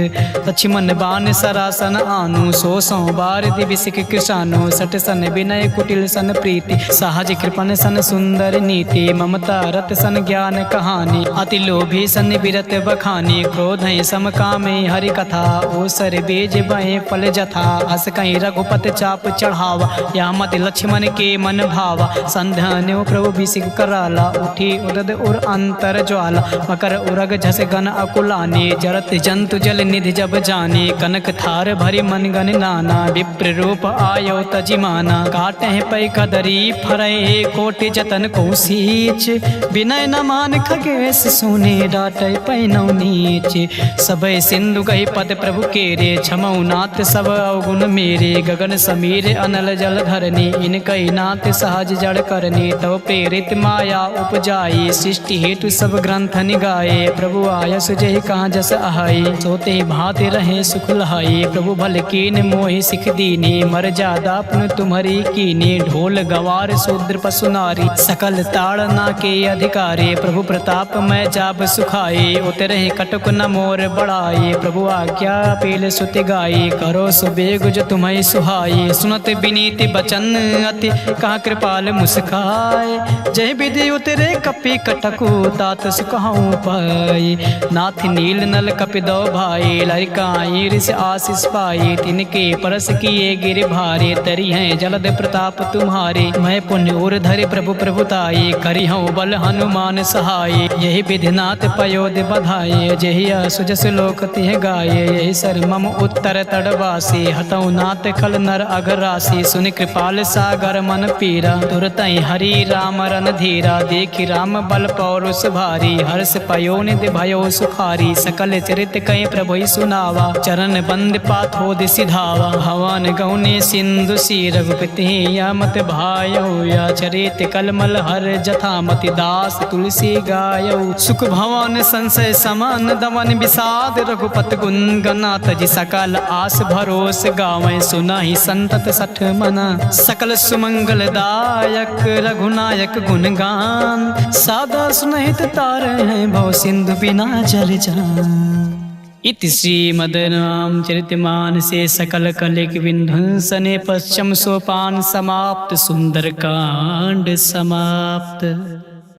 लक्ष्मण बाण सरासन आनु, 100 बार दिव्य सिख कृषानु, 60 सन विनय कुटिल सन प्रीति, सहज कृपन सन सुंदर नीति, ममता रत सन ज्ञान कहानी, अति लोभी सन विरत बखानी, क्रोध सम कामे हरि कथा, ओसर बीज बहे फल जथा, अस कहीं रघुपत चाप चढ़ावा, या मत लक्ष्मण के मन भावा, संध्यान्यो प्रभु बिसिक कराला, उठी उदद उर अंतर ज्वाला, मकर उरग झस गन अकुलाने, जरत जंतु जल निधि जब जाने, कनक थार भरी मन गन नाना, विप्र रूप आयो तजिमाना, काटे पै कदरी फरय कोटि जतन को सींच, विनय न मान खगेश सुने डाटे पैनौ नीच, सबय सिंधु गई पद प्रभु केरे, क्षमौ नाथ सब अवगुण मेरे, गगन समीर अनल जल धरनी, इनकई नाथ सहज जड़ करनी, तव प्रेरित माया उपजाई, सृष्टि हेतु सब ग्रंथ निगाए, प्रभु आयस जय कहाँ जस आहाई, सोते भाते रहे सुख लहाई, प्रभु भल कीन मोहि सिख दीनी, मर जादा पुन तुम्हारी कीनी, ढोल गवार शूद्र पशु नारी, सकल ताड़ना के अधिकारी, प्रभु प्रताप मैं जाब सुखाए, उतरे कटुक न मोर बढ़ाए, प्रभु आज्ञा पेल सुति गाई, करो सुबेग जो तुम्हें सुहाई, सुनत विनीति बचन अति कहा कृपाल मुस्काय, जय विधि उतरे कपि कटकु तात सुखाऊं पाई, नाथ नील नल कपि दो भाई, लरिकाई ऋषि आशीष पाई, तिनके परस किए गिर भारे, तरी हैं जलद प्रताप तुम्हारे, मैं पुण्य उर धरे प्रभु प्रभुताई, करी हूँ बल हनुमान सहाय, यही विधिनाथ पयोध बधाये, जही सुजस लोक तिह गाये, यही सर मम उत्तर तड़वासी, हतौ नाथ खल नर सागर राशि सुनि कृपाल सागर मन पीरा तुरत हरि राम रन धीरा देखि राम बल पौरुष भारी हर्ष पयो निधि भयो सुखारी सकल चरित कई प्रभु सुनावा चरण बंद पाथो दिसि धावा हवन गौने सिंधु सी रघुपति यामत भायो या चरित कलमल हर जथामति दास तुलसी गायो सुख भवन संशय समान दमन विषाद रघुपत गुण गनाथ जी सकल आस भरोस गावें सुनाहि संतत सठ मना सकल सुमंगल दायक रघुनायक गुणगान सादा सुनहित तारे हैं भव सिंधु बिना जल जान। इति श्रीमद्रामचरितमानसे सकल कलिक विध्वंसने पश्चिम सोपान समाप्त सुंदरकांड समाप्त।